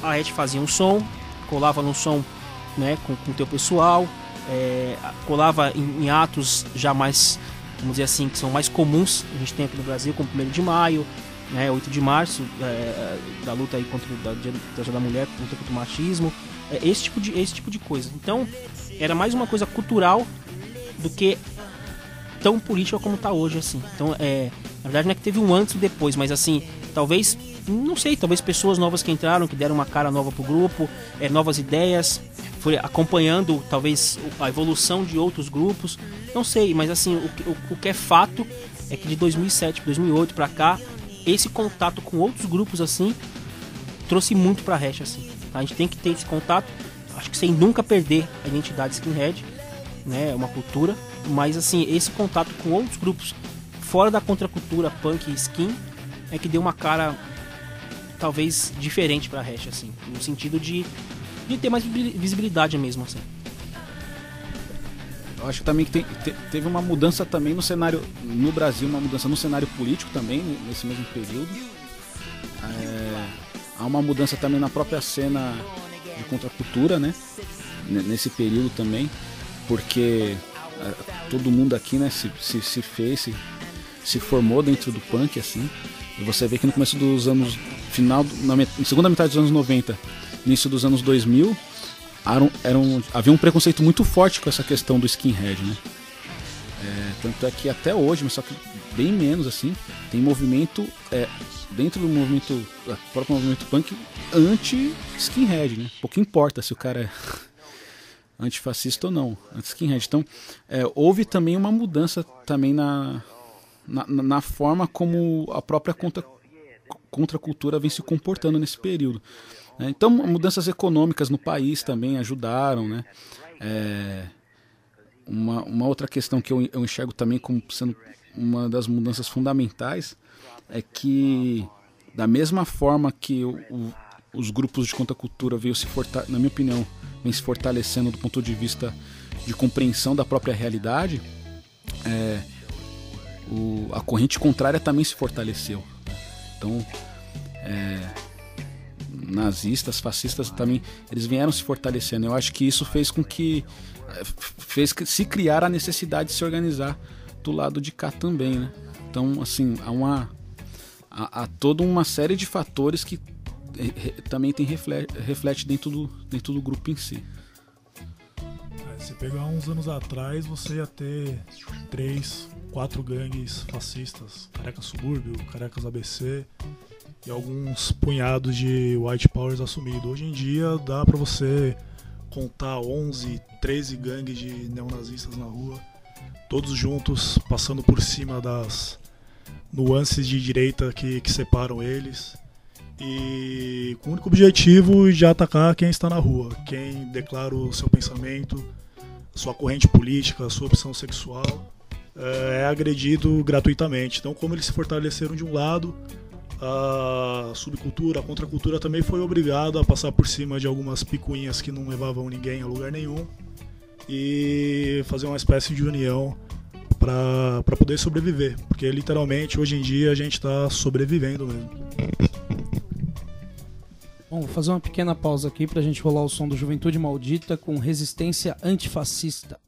a Hash fazia um som, colava num som, né, com o teu pessoal, colava em atos já mais, vamos dizer assim, que são mais comuns, a gente tem aqui no Brasil, como 1º de maio, né, 8 de março, da luta aí contra da mulher, contra o machismo, esse tipo de coisa. Então era mais uma coisa cultural do que tão política como está hoje assim. Então na verdade não é que teve um antes e depois, mas assim, talvez, não sei, talvez pessoas novas que entraram, que deram uma cara nova pro grupo, novas ideias, foi acompanhando talvez a evolução de outros grupos, não sei, mas assim, o que é fato é que de 2007 para 2008 para cá, esse contato com outros grupos assim trouxe muito pra Hash assim. A gente tem que ter esse contato, acho que sem nunca perder a identidade skinhead, né, uma cultura, mas assim, esse contato com outros grupos fora da contracultura punk e skin é que deu uma cara talvez diferente pra Hash assim, no sentido de ter mais visibilidade mesmo assim. Eu acho também que teve uma mudança também no cenário no Brasil, uma mudança no cenário político também nesse mesmo período. Há uma mudança também na própria cena de contracultura, né? Nesse período também, porque todo mundo aqui, né, se formou dentro do punk assim. E você vê que no começo dos anos, segunda metade dos anos 90, início dos anos 2000, havia um preconceito muito forte com essa questão do skinhead, né? Tanto é que até hoje, mas só que bem menos assim, tem movimento dentro do próprio movimento punk anti-skinhead, né? Pouco importa se o cara é antifascista ou não, anti-skinhead. Então, houve também uma mudança também na forma como a própria contracultura vem se comportando nesse período. né? Então, mudanças econômicas no país também ajudaram, né? Uma outra questão que eu enxergo também como sendo uma das mudanças fundamentais é que, da mesma forma que os grupos de contracultura veio na minha opinião, vem se fortalecendo do ponto de vista de compreensão da própria realidade, a corrente contrária também se fortaleceu. Então, nazistas, fascistas também, eles vieram se fortalecendo. Eu acho que isso fez se criar a necessidade de se organizar do lado de cá também, né? Então, assim, há toda uma série de fatores que também reflete dentro do grupo em si. Se pegar uns anos atrás, você ia ter 3, 4 gangues fascistas, Carecas Subúrbio, Carecas ABC e alguns punhados de white powers assumidos. Hoje em dia dá pra você contar 11, 13 gangues de neonazistas na rua, todos juntos, passando por cima das nuances de direita que separam eles, e com o único objetivo de atacar quem está na rua, quem declara o seu pensamento, a sua corrente política, a sua opção sexual, é agredido gratuitamente. Então, como eles se fortaleceram de um lado, a subcultura, a contracultura também foi obrigada a passar por cima de algumas picuinhas que não levavam ninguém a lugar nenhum e fazer uma espécie de união para poder sobreviver, porque literalmente hoje em dia a gente está sobrevivendo mesmo. Bom, vou fazer uma pequena pausa aqui pra gente rolar o som do Juventude Maldita com Resistência Antifascista.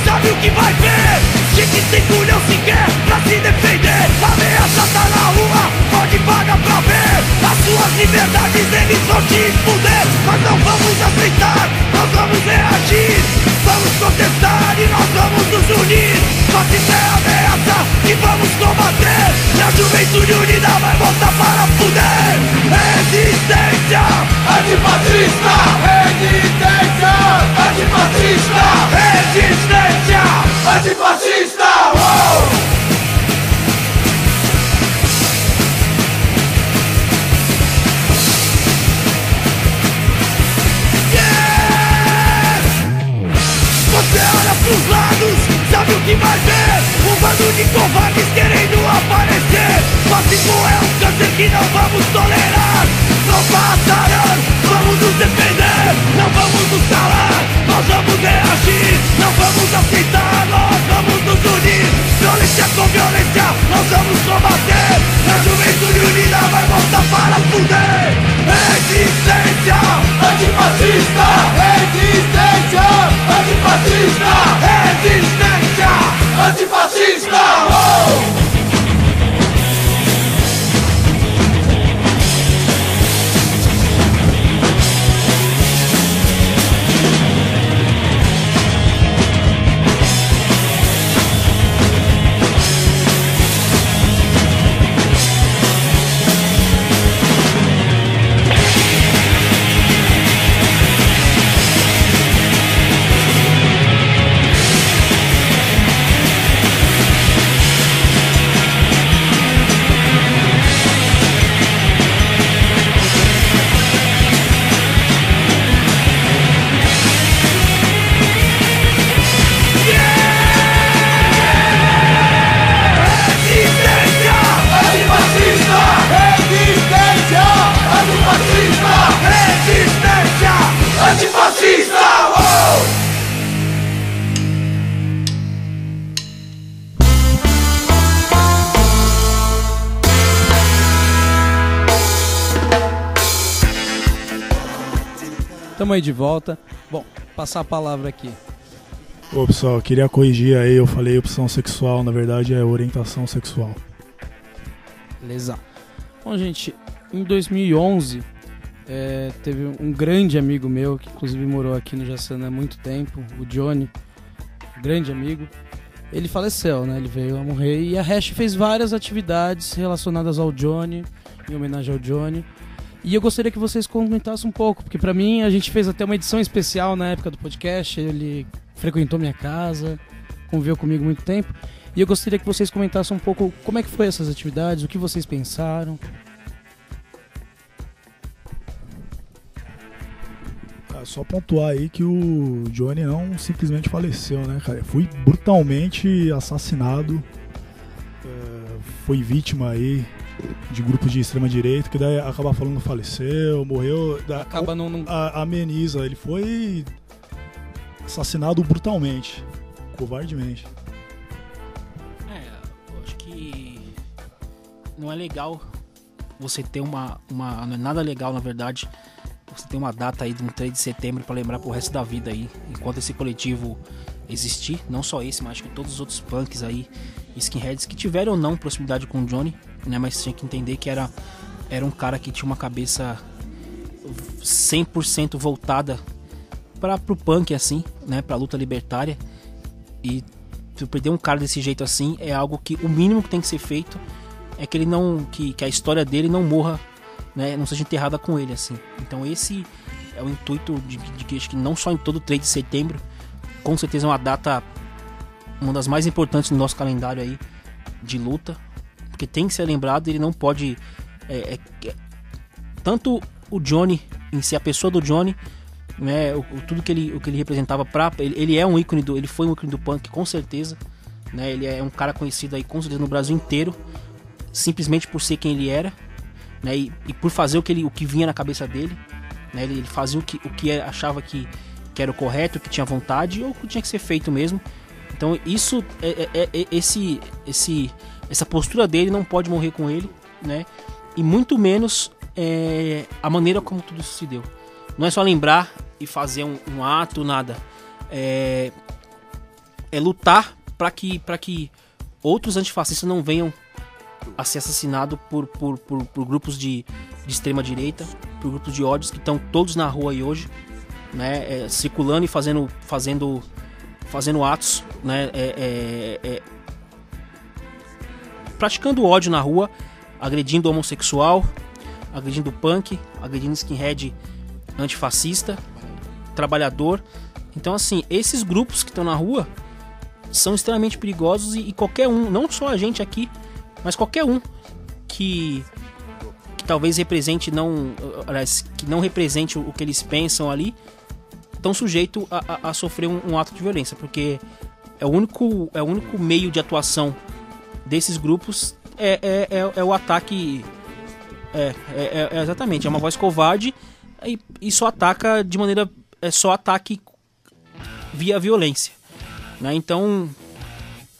Sabe o que vai ver? Gente sem culhão sequer pra se defender. A ameaça tá na rua, pode pagar pra ver. As suas liberdades eles vão te fuder. Mas não vamos aceitar, nós vamos reagir. Vamos contestar e nós vamos nos unir. Só se der ameaça e vamos combater. E a juventude unida vai voltar para fuder. Resistência antifascista. Resistência antifascista. Resistência antifascista. Você olha pros lados, sabe o que vai ver? Um bando de covardes querendo aparecer. Fascismo é um câncer que não vamos tolerar. Não passarão, vamos nos defender. Não vamos nos calar, nós vamos reagir. Não vamos aceitar, nós vamos nos unir. Violência com violência, nós vamos combater. A juventude unida vai voltar para fuder. Resistência antifascista. Resistência antifascista. Resistência antifascista. Tamo aí de volta. Bom, passar a palavra aqui. Ô pessoal, queria corrigir aí, eu falei opção sexual, na verdade é orientação sexual. Beleza. Bom, gente, em 2011 teve um grande amigo meu, que inclusive morou aqui no Jaçanã há muito tempo, o Johnny, grande amigo. Ele faleceu, né? Ele veio a morrer e a Hash fez várias atividades relacionadas ao Johnny, em homenagem ao Johnny. E eu gostaria que vocês comentassem um pouco, porque pra mim a gente fez até uma edição especial na época do podcast, ele frequentou minha casa, conviveu comigo muito tempo. E eu gostaria que vocês comentassem um pouco como é que foi essas atividades, o que vocês pensaram. Só pontuar aí que o Johnny não simplesmente faleceu, né, cara? Foi brutalmente assassinado, foi vítima aí de grupos de extrema direita, que daí acaba falando faleceu, morreu, Acaba não... ameniza, ele foi assassinado brutalmente, covardemente. Eu acho que não é legal você ter não é nada legal, na verdade, você tem uma data aí de um 3 de setembro para lembrar pro resto da vida aí, enquanto esse coletivo existir, não só esse, mas acho que todos os outros punks aí, skinheads que tiveram ou não proximidade com o Johnny, né, mas tinha que entender que era um cara que tinha uma cabeça 100% voltada pro punk, assim, né, pra luta libertária, e se perder um cara desse jeito assim, é algo que o mínimo que tem que ser feito é que ele não, que a história dele não morra, né, não seja enterrada com ele, assim. Então esse é o intuito de que acho que não só em todo 3 de setembro, com certeza é uma data, uma das mais importantes no nosso calendário aí de luta, porque tem que ser lembrado, ele não pode tanto o Johnny em si, a pessoa do Johnny, né, tudo que ele representava ele é um ícone ele foi um ícone do punk, com certeza, né, ele é um cara conhecido aí com certeza no Brasil inteiro, simplesmente por ser quem ele era, né, e por fazer o que vinha na cabeça dele, né, ele fazia o que achava que era o correto, o que tinha vontade ou o que tinha que ser feito mesmo. Então isso essa postura dele não pode morrer com ele, né, e muito menos a maneira como tudo isso se deu. Não é só lembrar e fazer um ato, nada, é lutar para que outros antifascistas não venham a ser assassinados por grupos de extrema direita, por grupos de ódios que estão todos na rua aí hoje, né, circulando e fazendo atos, né, praticando ódio na rua, agredindo homossexual, agredindo punk, agredindo skinhead antifascista, trabalhador. Então assim, esses grupos que estão na rua são extremamente perigosos e qualquer um, não só a gente aqui, mas qualquer um que talvez represente que não represente o que eles pensam ali, estão sujeitos a sofrer um ato de violência, porque é o único meio de atuação desses grupos é o ataque, exatamente, é uma voz covarde e só ataca de maneira, só ataque via violência, né? Então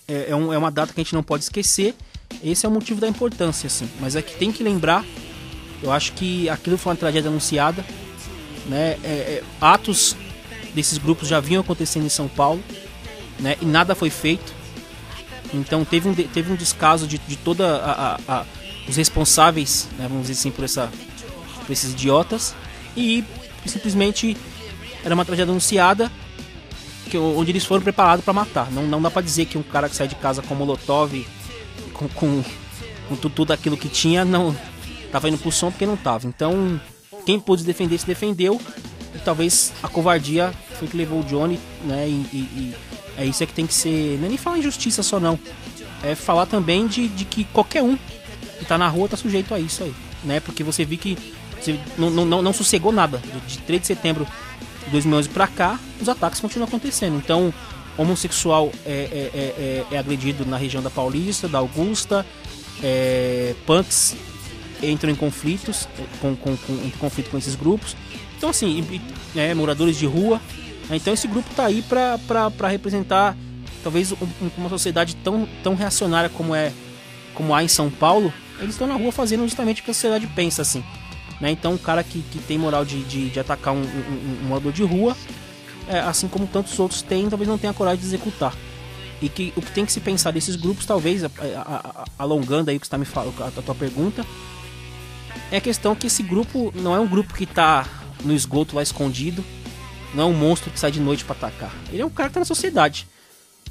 é uma data que a gente não pode esquecer. Esse é o motivo da importância, assim. Mas é que tem que lembrar, eu acho que aquilo foi uma tragédia anunciada, né? Atos desses grupos já vinham acontecendo em São Paulo, né? E nada foi feito. Então teve um descaso de toda os responsáveis, né? Vamos dizer assim, por esses idiotas, e simplesmente era uma tragédia anunciada, onde eles foram preparados para matar. Não dá para dizer que um cara que sai de casa com molotov, com tudo aquilo que tinha, não tava indo pro som, porque não tava. Então quem pôde se defender se defendeu, e talvez a covardia foi que levou o Johnny, né? E é isso que tem que ser, não é nem falar em justiça só não, é falar também de que qualquer um que tá na rua tá sujeito a isso aí, né? Porque você viu que você não sossegou nada de 3 de setembro de 2011 pra cá, os ataques continuam acontecendo. Então homossexual é agredido na região da Paulista, da Augusta, punks entram em conflitos, em conflito com esses grupos. Então assim, moradores de rua. Então esse grupo tá aí pra representar talvez uma sociedade tão reacionária como há em São Paulo. Eles estão na rua fazendo justamente o que a sociedade pensa, assim, né? Então um cara que tem moral de atacar um morador de rua, assim como tantos outros têm, talvez não tenha coragem de executar. E que o que tem que se pensar desses grupos, talvez, alongando aí o que você está me falando, a tua pergunta, É a questão que esse grupo não é um grupo que tá no esgoto lá escondido, não é um monstro que sai de noite pra atacar. Ele é um cara que tá na sociedade.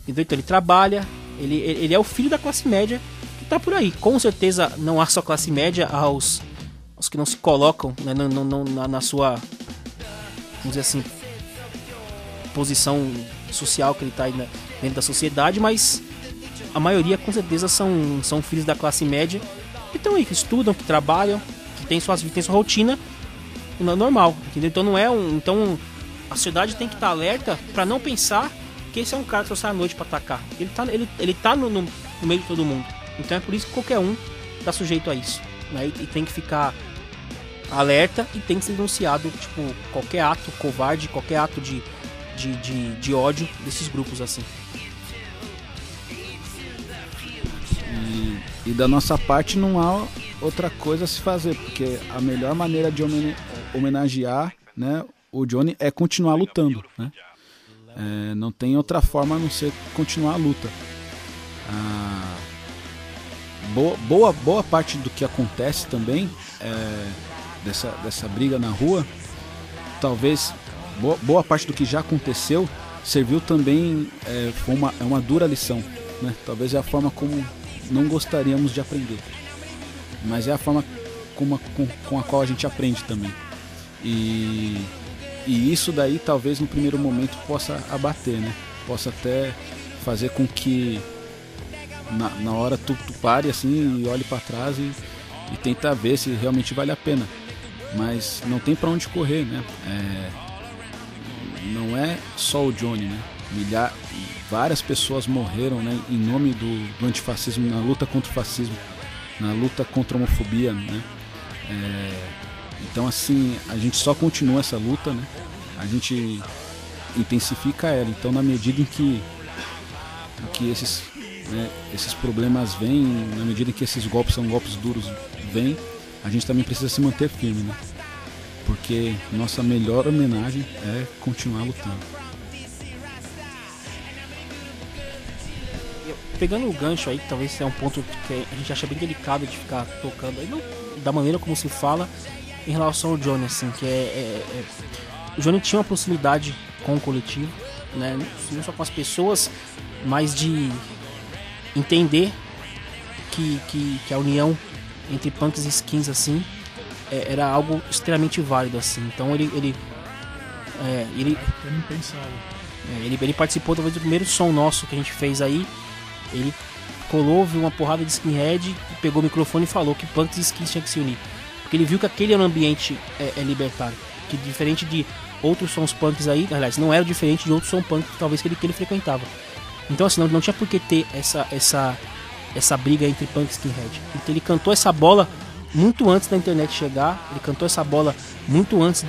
Entendeu? Então ele trabalha, ele é o filho da classe média que tá por aí. Com certeza não há só classe média, aos que não se colocam, né, na sua, vamos dizer assim, posição social que ele tá aí dentro da sociedade, mas a maioria com certeza são filhos da classe média que estão aí, que estudam, que trabalham, que tem sua rotina normal, entendeu? Então não é então a sociedade tem que estar alerta para não pensar que esse é um cara que só sai à noite para atacar. Ele tá no meio de todo mundo. Então é por isso que qualquer um tá sujeito a isso, né? E tem que ficar alerta e tem que ser denunciado, tipo, qualquer ato covarde, qualquer ato de ódio desses grupos assim. E da nossa parte não há outra coisa a se fazer, porque a melhor maneira de homenagear, né, o Johnny é continuar lutando, né? Não tem outra forma a não ser continuar a luta. Boa parte do que acontece também dessa briga na rua, talvez boa parte do que já aconteceu serviu também, foi uma dura lição, né? Talvez é a forma como não gostaríamos de aprender, mas é a forma com a qual a gente aprende também. E isso daí talvez no primeiro momento possa abater, né? Possa até fazer com que na hora tu pare assim e olhe para trás e tenta ver se realmente vale a pena. Mas não tem para onde correr, né? Não é só o Johnny, né? Várias pessoas morreram, né, em nome do antifascismo, na luta contra o fascismo, na luta contra a homofobia, né? Então assim, a gente só continua essa luta, né? A gente intensifica ela. Então na medida em que esses problemas vêm, na medida em que esses golpes são golpes duros vêm, a gente também precisa se manter firme, né? Porque nossa melhor homenagem é continuar lutando. Pegando o gancho aí, que talvez seja um ponto que a gente acha bem delicado de ficar tocando aí, não, da maneira como se fala em relação ao Johnny, assim, que o Johnny tinha uma proximidade com o coletivo, né? Não só com as pessoas, mas de entender que a união entre punks e skins, assim, era algo extremamente válido, assim. Então ele participou talvez do primeiro som nosso que a gente fez aí. Ele colou, viu uma porrada de skinhead, pegou o microfone e falou que punks e skins tinham que se unir, porque ele viu que aquele era um ambiente libertário, que diferente de outros sons punks aí, aliás, não era diferente de outros sons punks talvez que ele frequentava. Então assim, não tinha por que ter essa briga entre punk e skinhead. Então ele cantou essa bola muito antes da internet chegar, ele cantou essa bola muito antes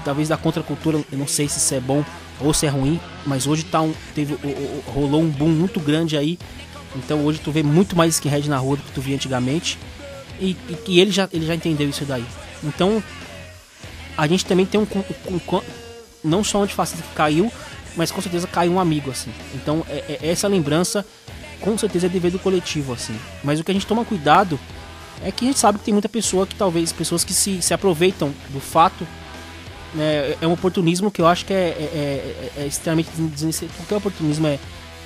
talvez da contracultura. Eu não sei se isso é bom ou se é ruim, mas hoje rolou um boom muito grande aí. Então hoje tu vê muito mais skinhead na rua do que tu via antigamente, e ele já entendeu isso daí. Então a gente também tem não só um antifascista que caiu, mas com certeza caiu um amigo, assim. Então essa lembrança com certeza é dever do coletivo, assim. Mas o que a gente toma cuidado é que a gente sabe que tem muita pessoa que pessoas que se aproveitam do fato, né? É um oportunismo que eu acho que é extremamente desnecessário. Qualquer oportunismo é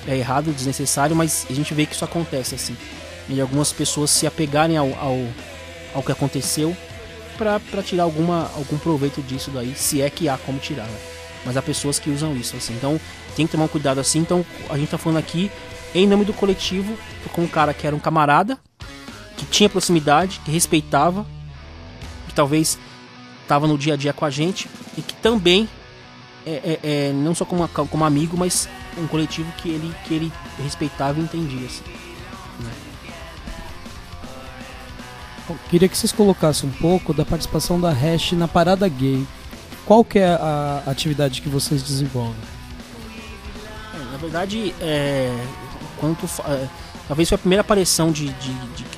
errado, desnecessário, mas a gente vê que isso acontece, assim. E algumas pessoas se apegarem ao que aconteceu para tirar algum proveito disso daí, se é que há como tirar, né? Mas há pessoas que usam isso, assim. Então tem que tomar um cuidado, assim. Então a gente tá falando aqui em nome do coletivo, com um cara que era um camarada, que tinha proximidade, que respeitava, que talvez estava no dia a dia com a gente, e que também não só como amigo, mas um coletivo que ele respeitava e entendia, assim, né? Bom, queria que vocês colocassem um pouco da participação da Hash na Parada Gay. Qual que é a atividade que vocês desenvolvem? Na verdade, talvez foi a primeira aparição que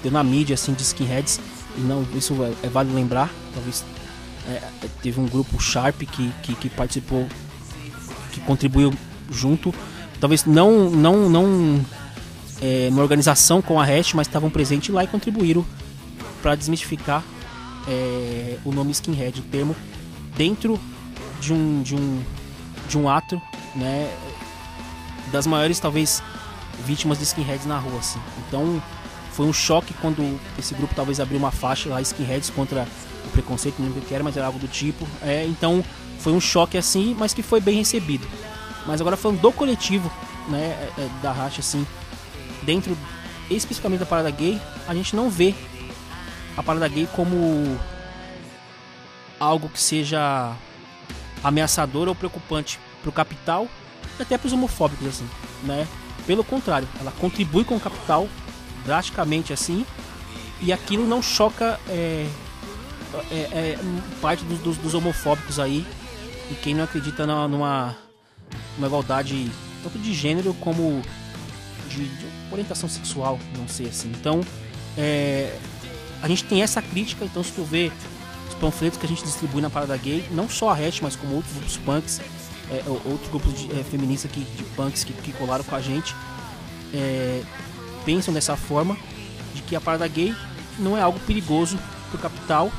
deu na mídia, assim, de skinheads, e não, isso vale lembrar. Talvez teve um grupo Sharp que participou, que contribuiu junto, talvez não uma organização com a Hash, mas estavam presentes lá e contribuíram para desmistificar o nome skinhead, o termo, dentro de um ato, né, das maiores, talvez, vítimas de skinheads na rua, assim. Então, foi um choque quando esse grupo talvez abriu uma faixa lá, skinheads contra o preconceito, não lembro o que era, mas era algo do tipo. Então, foi um choque assim, mas que foi bem recebido. Mas agora falando do coletivo, né, da racha, assim, dentro especificamente da parada gay, a gente não vê a parada gay como algo que seja ameaçador ou preocupante pro capital e até pros homofóbicos, assim, né? Pelo contrário, ela contribui com o capital drasticamente, assim, e aquilo não choca parte dos homofóbicos aí, e quem não acredita numa igualdade tanto de gênero como de orientação sexual, não sei, assim. Então, a gente tem essa crítica. Então, se tu vê os panfletos que a gente distribui na parada gay, não só a Hash, mas como outros grupos punks, outros grupos feministas de punks que colaram com a gente, pensam dessa forma, de que a parada gay não é algo perigoso pro capital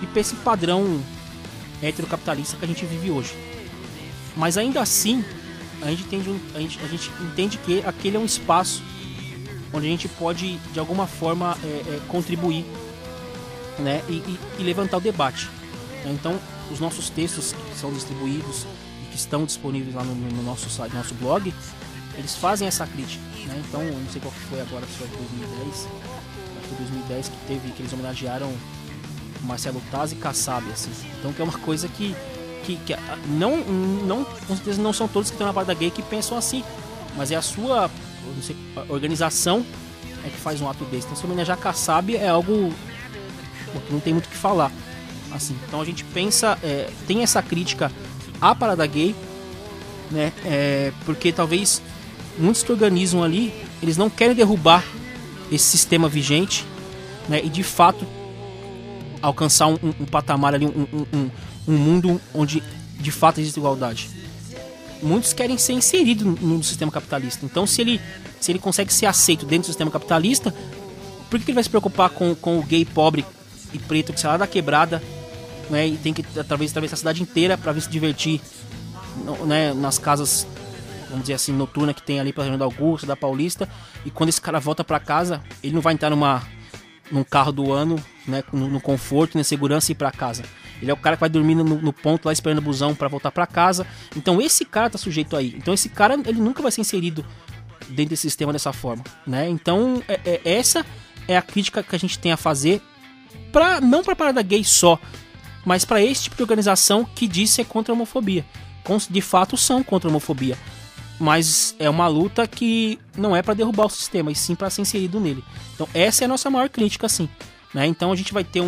e pra esse padrão heterocapitalista que a gente vive hoje. Mas ainda assim, a gente entende que aquele é um espaço onde a gente pode, de alguma forma, contribuir, né, e levantar o debate. Então, os nossos textos que são distribuídos e que estão disponíveis lá no nosso site, no nosso blog, eles fazem essa crítica, né? Então, eu não sei qual que foi agora, se foi 2010, acho que foi 2010 que eles homenagearam Marcelo Taz e Kassab, assim. Então, que é uma coisa que não, com certeza não são todos que estão na parada gay que pensam assim, mas é a sua, não sei, a organização que faz um ato desse. Então, se homenagear Kassab é algo que não tem muito o que falar, assim. Então, a gente pensa, tem essa crítica à parada gay, né? Porque talvez muitos que organizam ali, eles não querem derrubar esse sistema vigente, né? E de fato alcançar um patamar ali, um mundo onde de fato existe igualdade. Muitos querem ser inseridos no sistema capitalista. Então, se ele consegue ser aceito dentro do sistema capitalista, por que ele vai se preocupar com o gay pobre e preto que sai lá da quebrada, né, e tem que atravessar a cidade inteira para vir se divertir, né, nas casas, vamos dizer assim, noturna que tem ali para Região da Augusta, da Paulista, e quando esse cara volta para casa, ele não vai entrar num carro do ano, né, no conforto, na segurança e ir para casa. Ele é o cara que vai dormir no ponto lá esperando o busão para voltar para casa. Então esse cara tá sujeito aí. Então esse cara, ele nunca vai ser inserido dentro desse sistema dessa forma, né? Então essa é a crítica que a gente tem a fazer, não para a parada gay só, mas para esse tipo de organização que diz ser contra a homofobia. De fato são contra a homofobia, mas é uma luta que não é para derrubar o sistema, e sim para ser inserido nele. Então essa é a nossa maior crítica, assim, né? Então a gente vai ter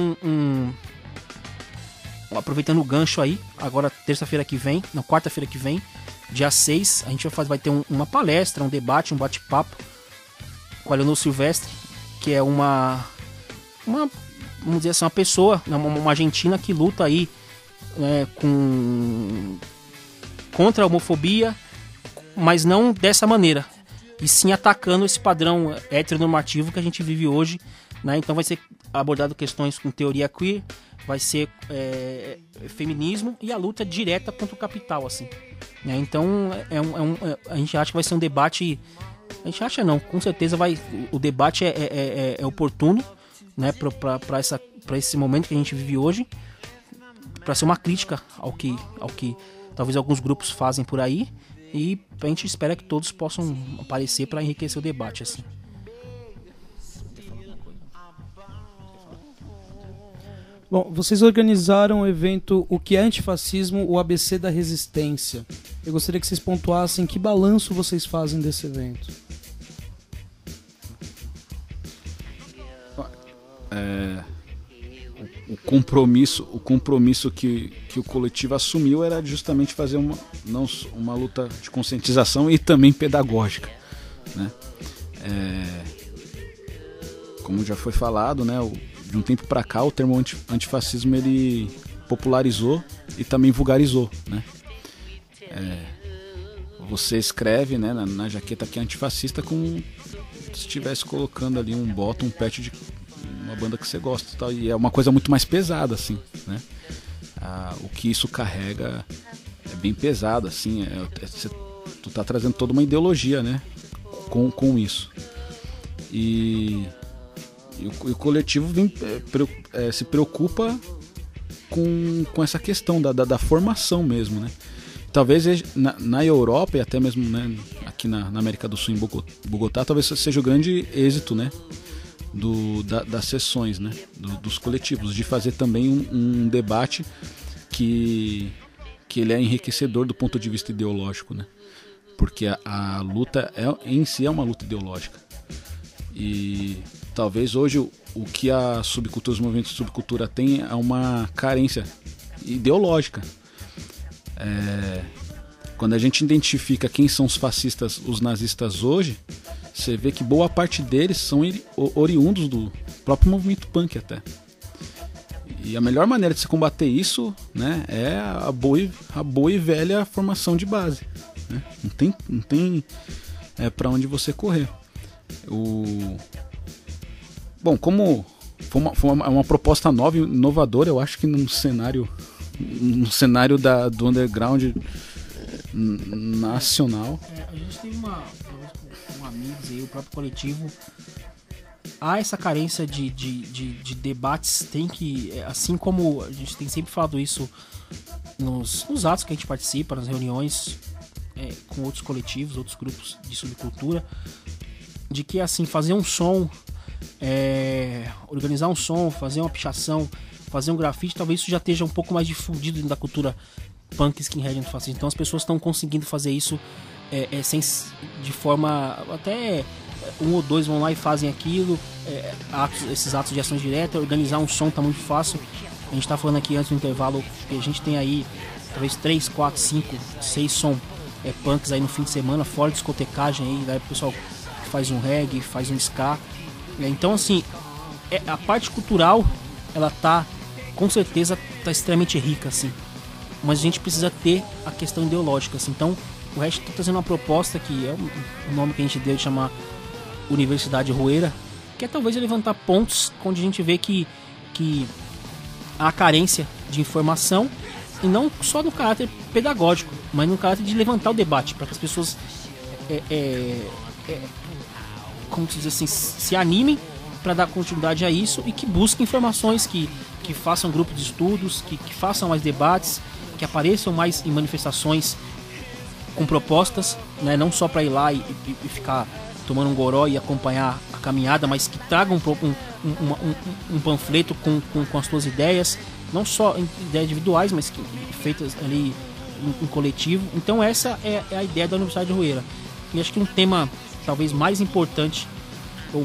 aproveitando o gancho aí, agora quarta-feira que vem, dia 6, a gente vai ter uma palestra, um debate, um bate-papo com a Leonor Silvestre, que é uma vamos dizer assim, uma pessoa, uma argentina que luta aí, né, contra a homofobia, mas não dessa maneira, e sim atacando esse padrão heteronormativo que a gente vive hoje, né? Então vai ser abordado questões com teoria queer, vai ser feminismo e a luta direta contra o capital, assim, né? Então a gente acha que vai ser um debate, a gente acha não, com certeza o debate é oportuno, né, para esse momento que a gente vive hoje, para ser uma crítica ao que talvez alguns grupos fazem por aí, e a gente espera que todos possam aparecer para enriquecer o debate, assim. Bom, vocês organizaram o evento O que é Antifascismo, o ABC da Resistência. Eu gostaria que vocês pontuassem que balanço vocês fazem desse evento. O compromisso que o coletivo assumiu era justamente fazer uma luta de conscientização e também pedagógica, né? Como já foi falado, né, de um tempo para cá o termo antifascismo ele popularizou e também vulgarizou, né? Você escreve, né, na jaqueta que é antifascista como se estivesse colocando ali um bottom, um patch uma banda que você gosta e tal, e é uma coisa muito mais pesada, assim, né? O que isso carrega é bem pesado, assim, tu tá trazendo toda uma ideologia, né? Com isso. E o coletivo se preocupa com essa questão da formação mesmo, né? Talvez na Europa e até mesmo, né, aqui na América do Sul, em Bogotá, talvez seja o grande êxito, né, das sessões, né, dos coletivos, de fazer também um debate que ele é enriquecedor do ponto de vista ideológico, né? Porque a luta em si é uma luta ideológica. E talvez hoje o que a subcultura, os movimentos de subcultura tem é uma carência ideológica. Quando a gente identifica quem são os fascistas, os nazistas hoje, você vê que boa parte deles são oriundos do próprio movimento punk até. E a melhor maneira de se combater isso, né, é a boa e velha formação de base, né? Não tem para onde você correr. Bom, como foi uma proposta nova e inovadora, eu acho que no cenário do underground nacional. A gente teve com amigos aí, o próprio coletivo. Há essa carência de debates, tem que, assim como a gente tem sempre falado isso nos atos que a gente participa, nas reuniões com outros coletivos, outros grupos de subcultura, de que assim, fazer um som, organizar um som, fazer uma pichação, fazer um grafite, talvez isso já esteja um pouco mais difundido dentro da cultura punk, skinhead, antifascista. Então as pessoas estão conseguindo fazer isso de forma até... um ou dois vão lá e fazem aquilo, esses atos de ação direta. Organizar um som tá muito fácil. A gente tá falando aqui antes do intervalo que a gente tem aí talvez 3, 4, 5, 6 som punks aí no fim de semana, fora discotecagem aí, daí o pessoal que faz um reggae, faz um ska. Então assim, a parte cultural, ela tá, com certeza, tá extremamente rica, assim. Mas a gente precisa ter a questão ideológica, assim. Então o Hash tá trazendo uma proposta que é o nome que a gente deu de chamar Universidade Roeira, que é talvez levantar pontos onde a gente vê que há carência de informação, e não só no caráter pedagógico, mas no caráter de levantar o debate, para que as pessoas como se diz assim, se animem para dar continuidade a isso e que busquem informações, que façam grupos de estudos, que façam mais debates, que apareçam mais em manifestações com propostas, né? Não só para ir lá e ficar tomando um goró e acompanhar a caminhada, mas que tragam um panfleto com as suas ideias, não só ideias individuais, mas que, feitas ali em coletivo. Então essa é a ideia da Universidade Roeira. E acho que um tema talvez mais importante, ou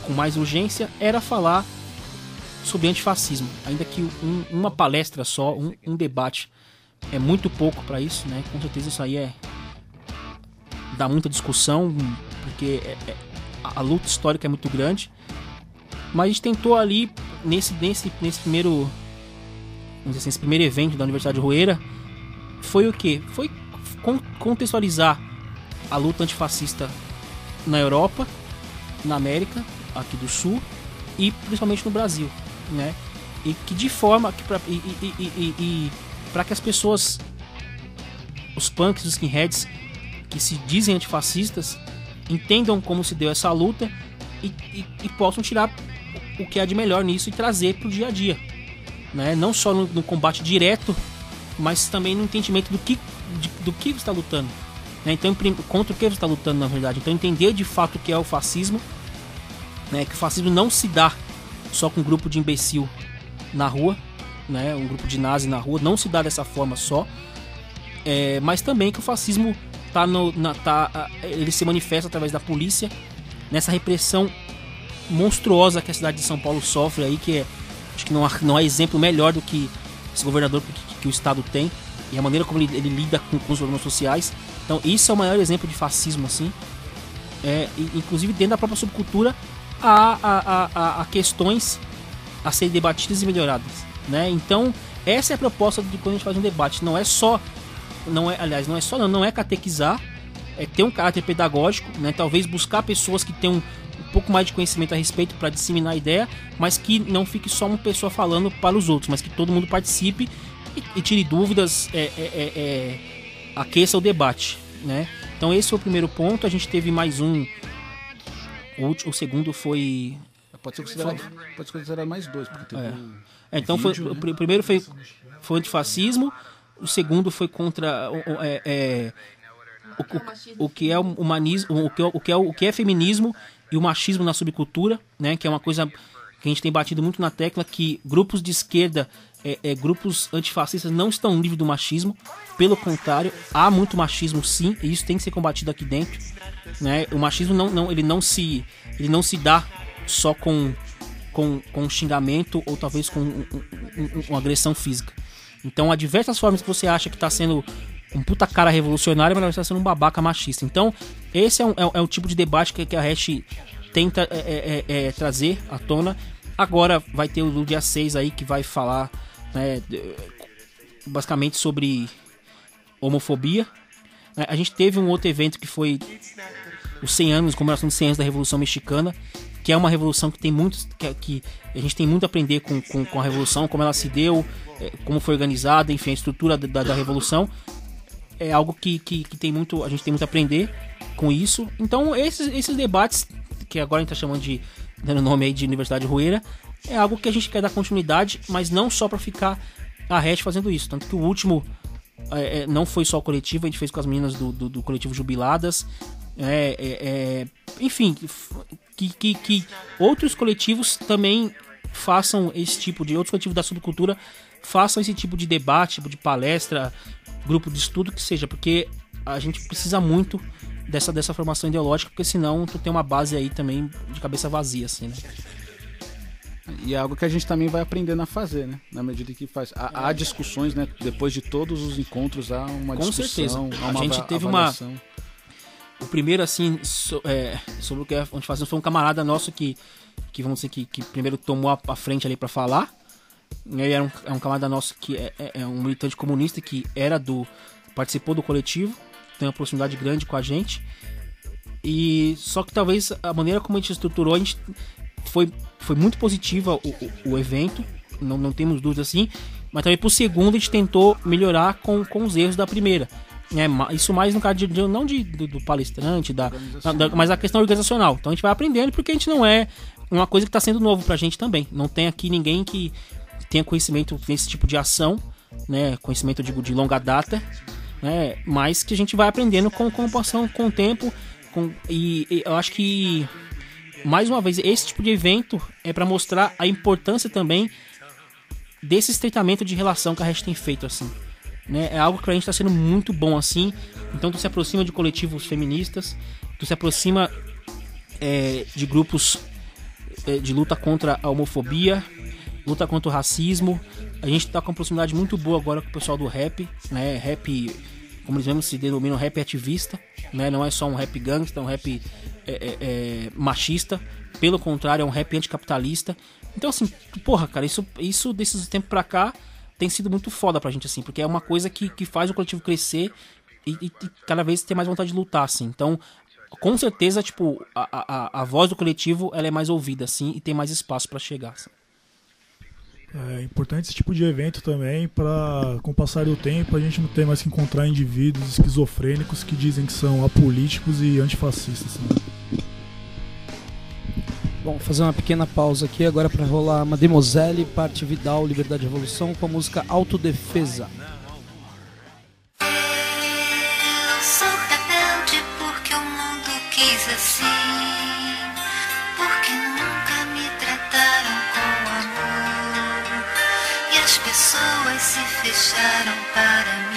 com mais urgência, era falar sobre antifascismo. Ainda que uma palestra só, um debate, é muito pouco para isso, né? Com certeza isso aí dá muita discussão, porque a luta histórica é muito grande. Mas a gente tentou ali, nesse primeiro, vamos dizer assim, esse primeiro evento da Universidade Roeira, foi o quê? Foi contextualizar a luta antifascista na Europa, na América, aqui do Sul, e principalmente no Brasil, né? E que de forma que para que as pessoas, os punks, os skinheads, que se dizem antifascistas, entendam como se deu essa luta e possam tirar o que há de melhor nisso e trazer para o dia a dia, né? Não só no combate direto, mas também no entendimento do que você está lutando, né? Então, contra o que você está lutando, na verdade. Então, entender de fato o que é o fascismo, né? Que o fascismo não se dá só com um grupo de imbecil na rua, né? Um grupo de nazi na rua, não se dá dessa forma só, mas também que o fascismo ele se manifesta através da polícia, nessa repressão monstruosa que a cidade de São Paulo sofre aí, que acho que não há exemplo melhor do que esse governador que o estado tem, e a maneira como ele lida com os problemas sociais. Então isso é o maior exemplo de fascismo, assim. Inclusive dentro da própria subcultura há questões a serem debatidas e melhoradas, né? Então essa é a proposta de quando a gente faz um debate. Não é catequizar, é ter um caráter pedagógico, né? Talvez buscar pessoas que tenham um pouco mais de conhecimento a respeito para disseminar a ideia, mas que não fique só uma pessoa falando para os outros, mas que todo mundo participe e tire dúvidas, aqueça o debate, né? Então esse foi o primeiro ponto. A gente teve mais um. O segundo foi... Pode ser considerado mais dois. Porque tem então vídeo, o primeiro foi antifascismo, o segundo foi contra o que é o humanismo, o que é feminismo e o machismo na subcultura, né? Que é uma coisa que a gente tem batido muito na tecla, que grupos de esquerda, grupos antifascistas não estão livres do machismo. Pelo contrário, há muito machismo sim, e isso tem que ser combatido aqui dentro, né? O machismo ele não se dá só com xingamento ou talvez com uma agressão física. Então há diversas formas que você acha que está sendo um puta cara revolucionário, mas na verdade está sendo um babaca machista. Então esse é o tipo de debate que a Hash tenta trazer à tona. Agora vai ter o dia 6 aí que vai falar, né, basicamente sobre homofobia. A gente teve um outro evento que foi os 100 anos, comemoração dos 100 anos da Revolução Mexicana, que é uma revolução que tem muitos, que a gente tem muito a aprender com a revolução, como ela se deu, como foi organizada, enfim, a estrutura da revolução. É algo que tem muito, a gente tem muito a aprender com isso. Então esses debates, que agora a gente está chamando dando nome aí de Universidade Rueira, é algo que a gente quer dar continuidade, mas não só para ficar a Hash fazendo isso. Tanto que o último não foi só o coletivo, a gente fez com as meninas do coletivo Jubiladas. Enfim, que outros coletivos também façam esse tipo de... Outros coletivos da subcultura façam esse tipo de debate, tipo de palestra, grupo de estudo, que seja, porque a gente precisa muito dessa formação ideológica, porque senão tu tem uma base aí também de cabeça vazia, assim, né? E é algo que a gente também vai aprendendo a fazer, né? Na medida que faz. Há discussões, né? Depois de todos os encontros, há uma com discussão. Certeza. A gente teve avaliação. O primeiro, assim, sobre o que a gente fazia, foi um camarada nosso que vamos dizer, que primeiro tomou a frente ali pra falar. Ele era um camarada nosso que é um militante comunista que participou do coletivo, tem uma proximidade grande com a gente. E só que talvez a maneira como a gente estruturou, a gente foi muito positiva o evento, não temos dúvidas assim, mas também pro segundo a gente tentou melhorar com os erros da primeira. Isso mais no caso não do palestrante, mas a questão organizacional. Então a gente vai aprendendo, porque a gente não é uma coisa que está sendo novo pra gente também. Não tem aqui ninguém que tenha conhecimento nesse tipo de ação, né? Conhecimento de longa data, né? Mas que a gente vai aprendendo com o tempo. E eu acho que, mais uma vez, esse tipo de evento é para mostrar a importância também desse estreitamento de relação que a Hash tem feito, assim, né? É algo que pra gente tá sendo muito bom, assim. Então tu se aproxima de coletivos feministas, tu se aproxima de grupos de luta contra a homofobia, luta contra o racismo. A gente tá com uma proximidade muito boa agora com o pessoal do rap, né? Rap, como eles mesmos se denominam, rap ativista, né? Não é só um rap gangsta, é um rap machista. Pelo contrário, é um rap anticapitalista. Então, assim, porra, cara, isso desses tempos pra cá tem sido muito foda pra gente, assim, porque é uma coisa que faz o coletivo crescer e cada vez ter mais vontade de lutar, assim. Então, com certeza, tipo, a voz do coletivo, ela é mais ouvida, assim, e tem mais espaço pra chegar, assim. É importante esse tipo de evento também para, com o passar do tempo, a gente não ter mais que encontrar indivíduos esquizofrênicos que dizem que são apolíticos e antifascistas, né? Bom, vou fazer uma pequena pausa aqui agora para rolar Mademoiselle, Parte Vidal, Liberdade e Revolução, com a música Autodefesa. Sou rebelde porque o mundo quis assim, porque nunca me trataram com amor e as pessoas se fecharam para mim.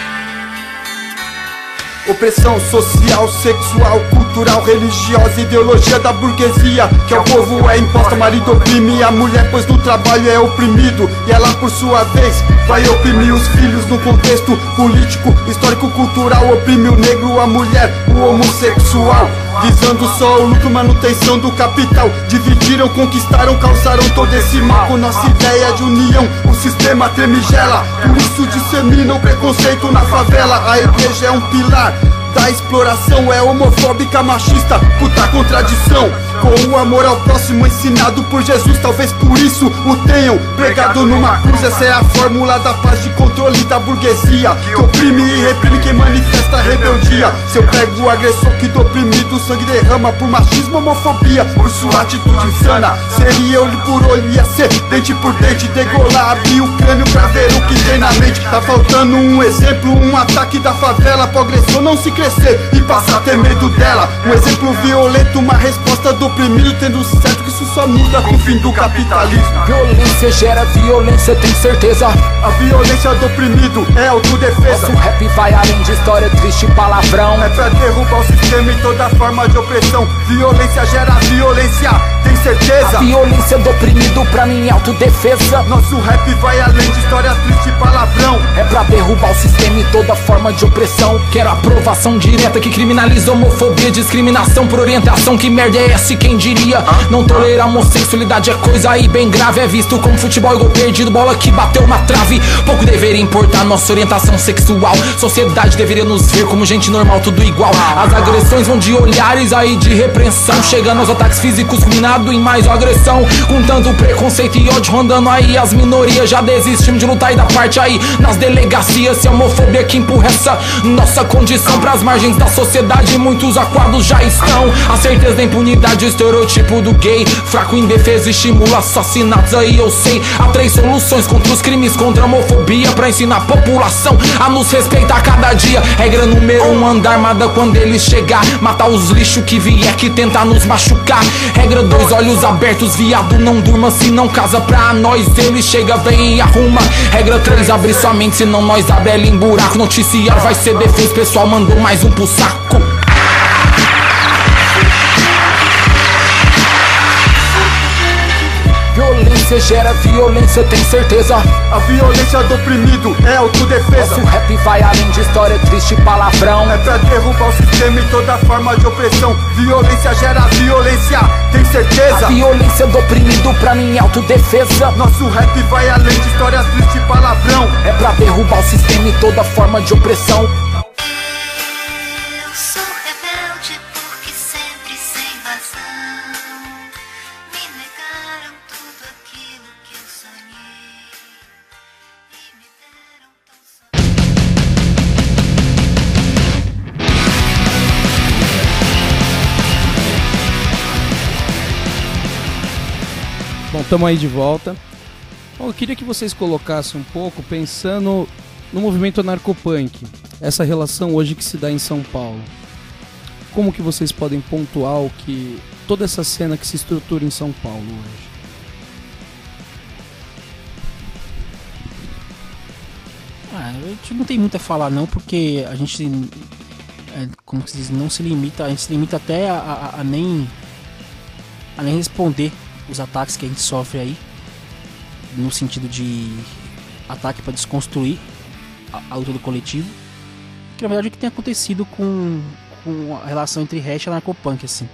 Opressão social, sexual, cultural, religiosa, ideologia da burguesia, que ao povo é imposta, marido oprime a mulher, pois no trabalho é oprimido, e ela por sua vez vai oprimir os filhos no contexto político, histórico, cultural, oprime o negro, a mulher, o homossexual, visando só o lucro, manutenção do capital. Dividiram, conquistaram, causaram todo esse mal. Com nossa ideia de união, o sistema tremigela. Por isso dissemina o preconceito na favela. A igreja é um pilar da exploração, é homofóbica, machista, puta contradição. Com o amor ao próximo ensinado por Jesus, talvez por isso o tenham pregado numa cruz. Essa é a fórmula da paz de controle da burguesia, que oprime e reprime quem manifesta rebeldia. Se eu pego o agressor que do oprimido, sangue derrama por machismo, homofobia, por sua atitude insana. Seria olho por olho, ia ser dente por dente, degolar, abrir o crânio pra ver o que tem na mente. Tá faltando um exemplo, um ataque da favela pro agressor não se crescer e passar a ter medo dela. Um exemplo violento, uma resposta do oprimido, tendo certo que isso só muda com o fim do capitalismo. Violência gera violência, tem certeza. A violência do oprimido é autodefesa. Nosso rap vai além de história triste e palavrão. É pra derrubar o sistema e toda forma de opressão. Violência gera violência, tem certeza. A violência do oprimido pra mim é autodefesa. Nosso rap vai além de história triste e palavrão. É pra derrubar o sistema e toda forma de opressão. Quero aprovação direta que criminaliza homofobia, discriminação por orientação. Que merda é essa, quem diria? Não tolerar homossexualidade é coisa aí bem grave. É visto como futebol e gol perdido, bola que bateu uma trave. Pouco deveria importar nossa orientação sexual. Sociedade deveria nos ver como gente normal, tudo igual. As agressões vão de olhares aí de repreensão, chegando aos ataques físicos, culminado em mais agressão. Com tanto preconceito e ódio rondando aí, as minorias já desistimos de lutar e da parte aí nas delegacias. Se a homofobia que empurra essa nossa condição pras margens da sociedade, muitos aquados já estão. A certeza da impunidade, o estereotipo do gay fraco, indefeso, estimula assassinatos aí, eu sei. Há 3 soluções contra os crimes, contra a homofobia, pra ensinar a população a nos respeitar cada dia. Regra número 1, andar armada quando ele chegar, matar os lixos que vier que tentar nos machucar. Regra 2, olhos abertos, viado, não durma, se não casa pra nós, ele chega, vem e arruma. Regra 3, abre sua mente, senão nós abre ela em buraco. Noticiário vai ser defesa, pessoal mandou mais um pro saco. Violência gera violência, tem certeza. A violência do oprimido é autodefesa. Nosso rap vai além de história triste e palavrão. É pra derrubar o sistema e toda forma de opressão. Violência gera violência, tem certeza. A violência do oprimido pra mim é autodefesa. Nosso rap vai além de história triste e palavrão. É pra derrubar o sistema e toda forma de opressão. Eu sou rebelde porque sempre sem razão me negaram tudo aquilo que eu sonhei e me deram tão só. Bom, estamos aí de volta. Bom, eu queria que vocês colocassem um pouco pensando no movimento anarcopunk, essa relação hoje que se dá em São Paulo. Como que vocês podem pontuar o que toda essa cena que se estrutura em São Paulo hoje? A gente não tem muito a falar não, porque a gente, como se diz, não se limita, a gente se limita até a nem responder os ataques que a gente sofre aí, no sentido de ataque para desconstruir a luta do coletivo, que na verdade é o que tem acontecido com a relação entre hash e anarcopunk, assim,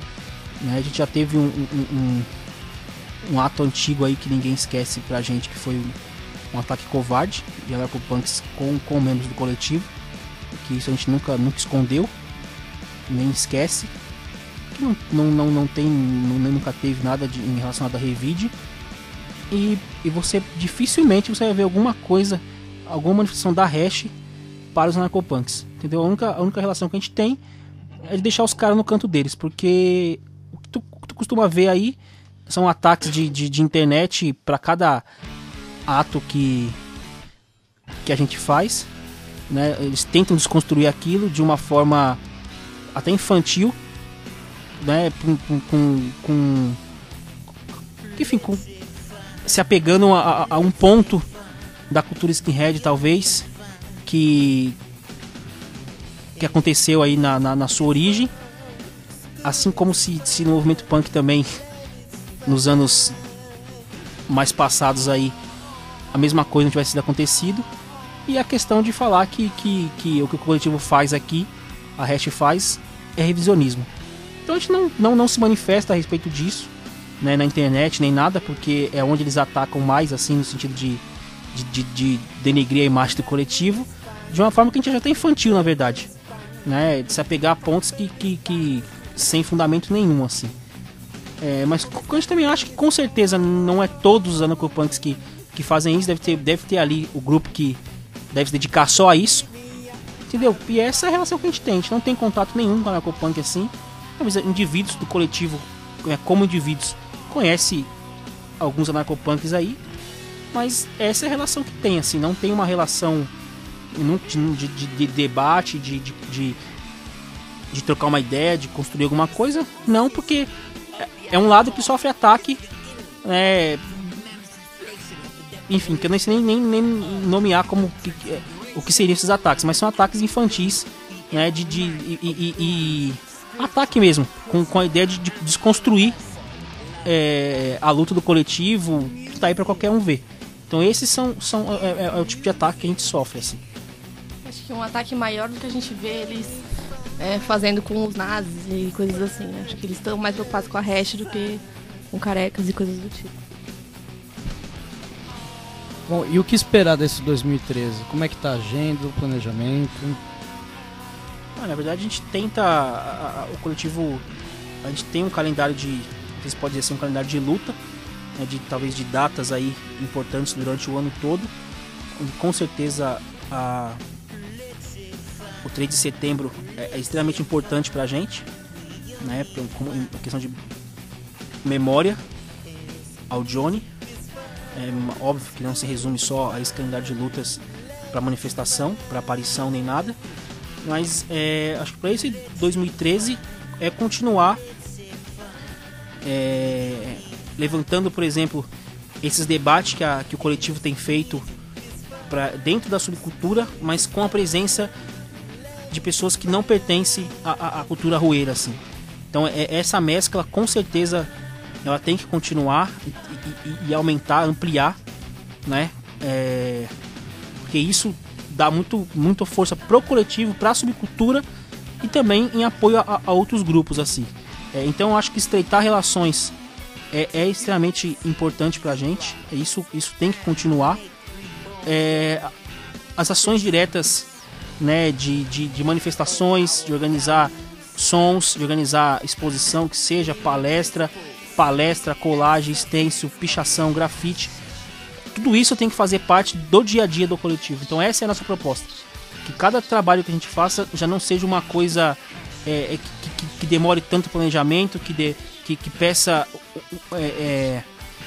né? A gente já teve um ato antigo aí que ninguém esquece pra gente, que foi um ataque covarde de anarcopunks com membros do coletivo, que isso a gente nunca escondeu, nem esquece, que não tem, nunca teve nada em relacionado a Revide, e você dificilmente você vai ver alguma coisa, alguma manifestação da hash para os anarcopunks, entendeu? A única relação que a gente tem é de deixar os caras no canto deles, porque o que tu costuma ver aí são ataques de internet para cada ato que a gente faz, né? Eles tentam desconstruir aquilo de uma forma até infantil, né? Enfim, se apegando a um ponto da cultura skinhead, talvez, que aconteceu aí na sua origem, assim como se no movimento punk também, nos anos mais passados aí, a mesma coisa não tivesse sido acontecido. E a questão de falar que o que o coletivo faz aqui, a hash faz, é revisionismo. Então a gente não se manifesta a respeito disso, né, na internet nem nada, porque é onde eles atacam mais, assim, no sentido de denegrir a imagem do coletivo, de uma forma que a gente já tá infantil, na verdade, né, de se apegar a pontos que sem fundamento nenhum, assim. Mas a gente também acha que com certeza não é todos os anarcopunks que fazem isso, deve ter ali o grupo que deve se dedicar só a isso, entendeu? E essa é a relação que a gente não tem contato nenhum com o anarcopunk assim. Talvez indivíduos do coletivo, como indivíduos, conhece alguns anarcopunks aí, mas essa é a relação que tem, assim, não tem uma relação de debate, de trocar uma ideia, de construir alguma coisa, não, porque é um lado que sofre ataque, enfim, que eu nem sei nem nomear como o que seriam esses ataques, mas são ataques infantis, né, de ataque mesmo, com a ideia de desconstruir a luta do coletivo, que tá aí pra qualquer um ver. Então esses é o tipo de ataque que a gente sofre, assim. Acho que um ataque maior do que a gente vê eles fazendo com os nazis e coisas assim, né? Acho que eles estão mais preocupados com a hash do que com carecas e coisas do tipo. Bom, e o que esperar desse 2013? Como é que tá a agenda, o planejamento? Na verdade a gente tenta, o coletivo, a gente tem um calendário você pode dizer assim, um calendário de luta, né, talvez de datas aí importantes durante o ano todo. Com certeza o 3 de setembro é extremamente importante pra gente, né, como questão de memória ao Johnny. Óbvio que não se resume só a esse calendário de lutas para manifestação, para aparição nem nada, mas acho que para esse 2013 é continuar levantando, por exemplo, esses debates que o coletivo tem feito dentro da subcultura, mas com a presença de pessoas que não pertencem à cultura rueira, assim. Então essa mescla com certeza ela tem que continuar e aumentar, ampliar, né? Porque isso dá muita força pro coletivo, pra subcultura e também em apoio a outros grupos, assim. Então eu acho que estreitar relações é extremamente importante pra gente. Isso tem que continuar. As ações diretas, né, de manifestações, de organizar sons, de organizar exposição, que seja palestra, colagem, stencil, pichação, grafite, tudo isso tem que fazer parte do dia a dia do coletivo. Então essa é a nossa proposta, que cada trabalho que a gente faça já não seja uma coisa que demore tanto planejamento, que peça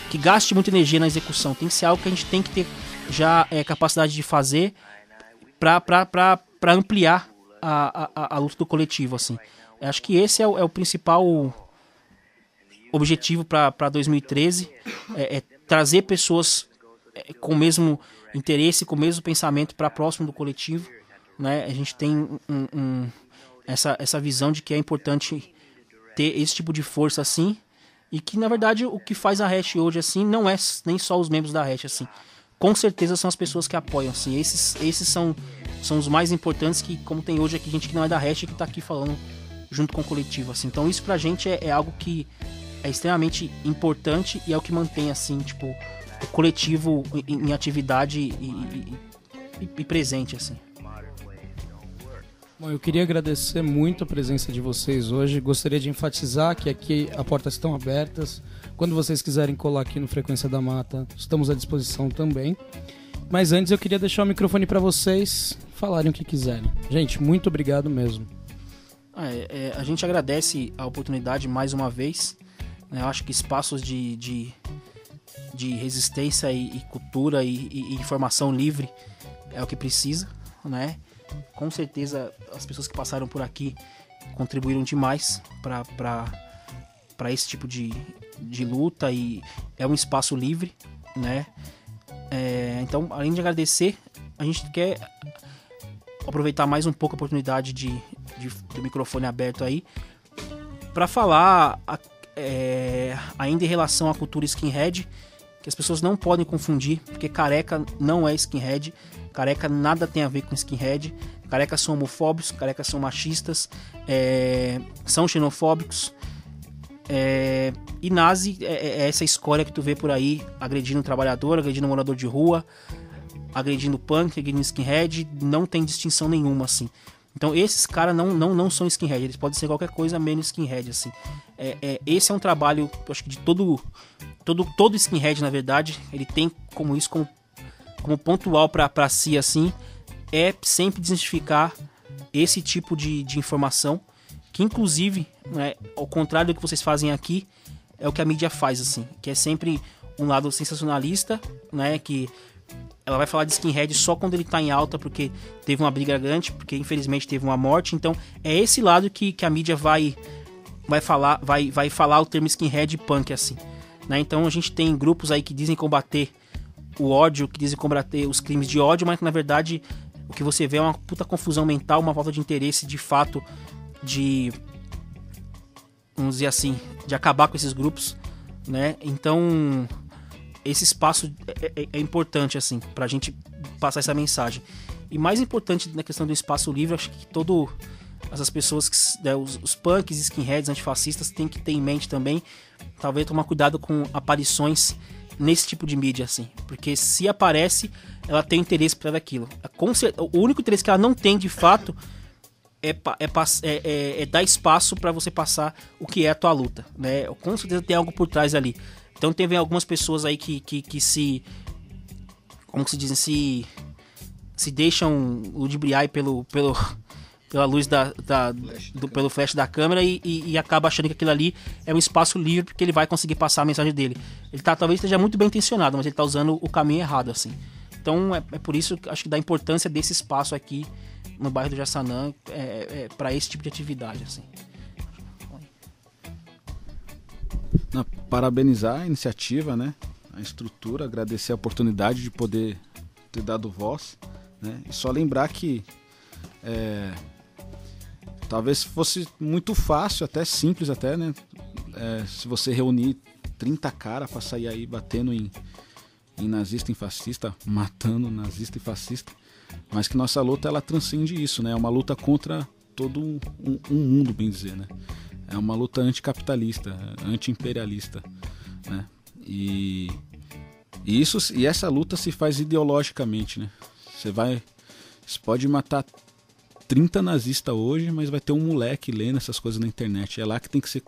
que gaste muita energia na execução. Tem que ser algo que a gente tem que ter já capacidade de fazer para ampliar a luta do coletivo, assim. Eu acho que esse é o principal objetivo para 2013, trazer pessoas com o mesmo interesse, com o mesmo pensamento para próximo do coletivo, né? A gente tem essa visão de que é importante ter esse tipo de força, assim, e que na verdade o que faz a hash hoje, assim, não é nem só os membros da hash, assim. Com certeza são as pessoas que apoiam, assim. Esses são os mais importantes, que como tem hoje aqui gente que não é da hash que tá aqui falando junto com o coletivo, assim. Então isso pra gente é algo que é extremamente importante e é o que mantém, assim, tipo, o coletivo em atividade e presente, assim. Bom, eu queria agradecer muito a presença de vocês hoje. Gostaria de enfatizar que aqui as portas estão abertas. Quando vocês quiserem colar aqui no Frequência da Mata, estamos à disposição também. Mas antes eu queria deixar o microfone para vocês falarem o que quiserem. Gente, muito obrigado mesmo. A gente agradece a oportunidade mais uma vez. Eu acho que espaços de resistência e cultura e informação livre é o que precisa, né? Com certeza as pessoas que passaram por aqui contribuíram demais para esse tipo de luta, e é um espaço livre, né? Então, além de agradecer, a gente quer aproveitar mais um pouco a oportunidade do microfone aberto aí para falar ainda em relação à cultura skinhead, que as pessoas não podem confundir, porque careca não é skinhead, careca nada tem a ver com skinhead. Carecas são homofóbicos, carecas são machistas, são xenofóbicos, e nazi é essa escória que tu vê por aí, agredindo o trabalhador, agredindo o morador de rua, agredindo punk, agredindo skinhead, não tem distinção nenhuma, assim. Então esses caras não são skinhead, eles podem ser qualquer coisa menos skinhead, assim. Esse é um trabalho, eu acho que de todo skinhead, na verdade, ele tem como pontual pra si, assim, é sempre desmistificar esse tipo de informação, que inclusive, né, ao contrário do que vocês fazem aqui, é o que a mídia faz, assim, que é sempre um lado sensacionalista, né, que ela vai falar de skinhead só quando ele tá em alta, porque teve uma briga grande, porque infelizmente teve uma morte. Então é esse lado que a mídia vai falar o termo skinhead e punk, assim, né? Então a gente tem grupos aí que dizem combater o ódio, que dizem combater os crimes de ódio, mas que na verdade o que você vê é uma puta confusão mental, uma falta de interesse de fato de, vamos dizer assim, de acabar com esses grupos, né? Então esse espaço é importante, assim, pra gente passar essa mensagem. E mais importante na questão do espaço livre, acho que essas pessoas, né, os punks, skinheads, antifascistas, tem que ter em mente também, talvez tomar cuidado com aparições nesse tipo de mídia, assim. Porque se aparece, ela tem interesse por aquilo. O único interesse que ela não tem, de fato, é dar espaço para você passar o que é a tua luta, né? Com certeza tem algo por trás ali. Então teve algumas pessoas aí que se... Como que se dizem? Se deixam ludibriar pela luz pelo flash da câmera e acaba achando que aquilo ali é um espaço livre porque ele vai conseguir passar a mensagem dele. Ele talvez esteja muito bem intencionado, mas ele está usando o caminho errado, assim. Então é por isso que acho que da importância desse espaço aqui no bairro do Jaçanã para esse tipo de atividade, assim. Parabenizar a iniciativa, né? A estrutura, agradecer a oportunidade de poder ter dado voz, né? E só lembrar que talvez fosse muito fácil, até simples até, né? Se você reunir 30 caras para sair aí batendo em nazista, em fascista, matando nazista e fascista, mas que nossa luta ela transcende isso, né? É uma luta contra todo um mundo, bem dizer, né? É uma luta anticapitalista, anti-imperialista, né? E essa luta se faz ideologicamente, né? Você pode matar 30 nazistas hoje, mas vai ter um moleque lendo essas coisas na internet. É lá que tem que ser,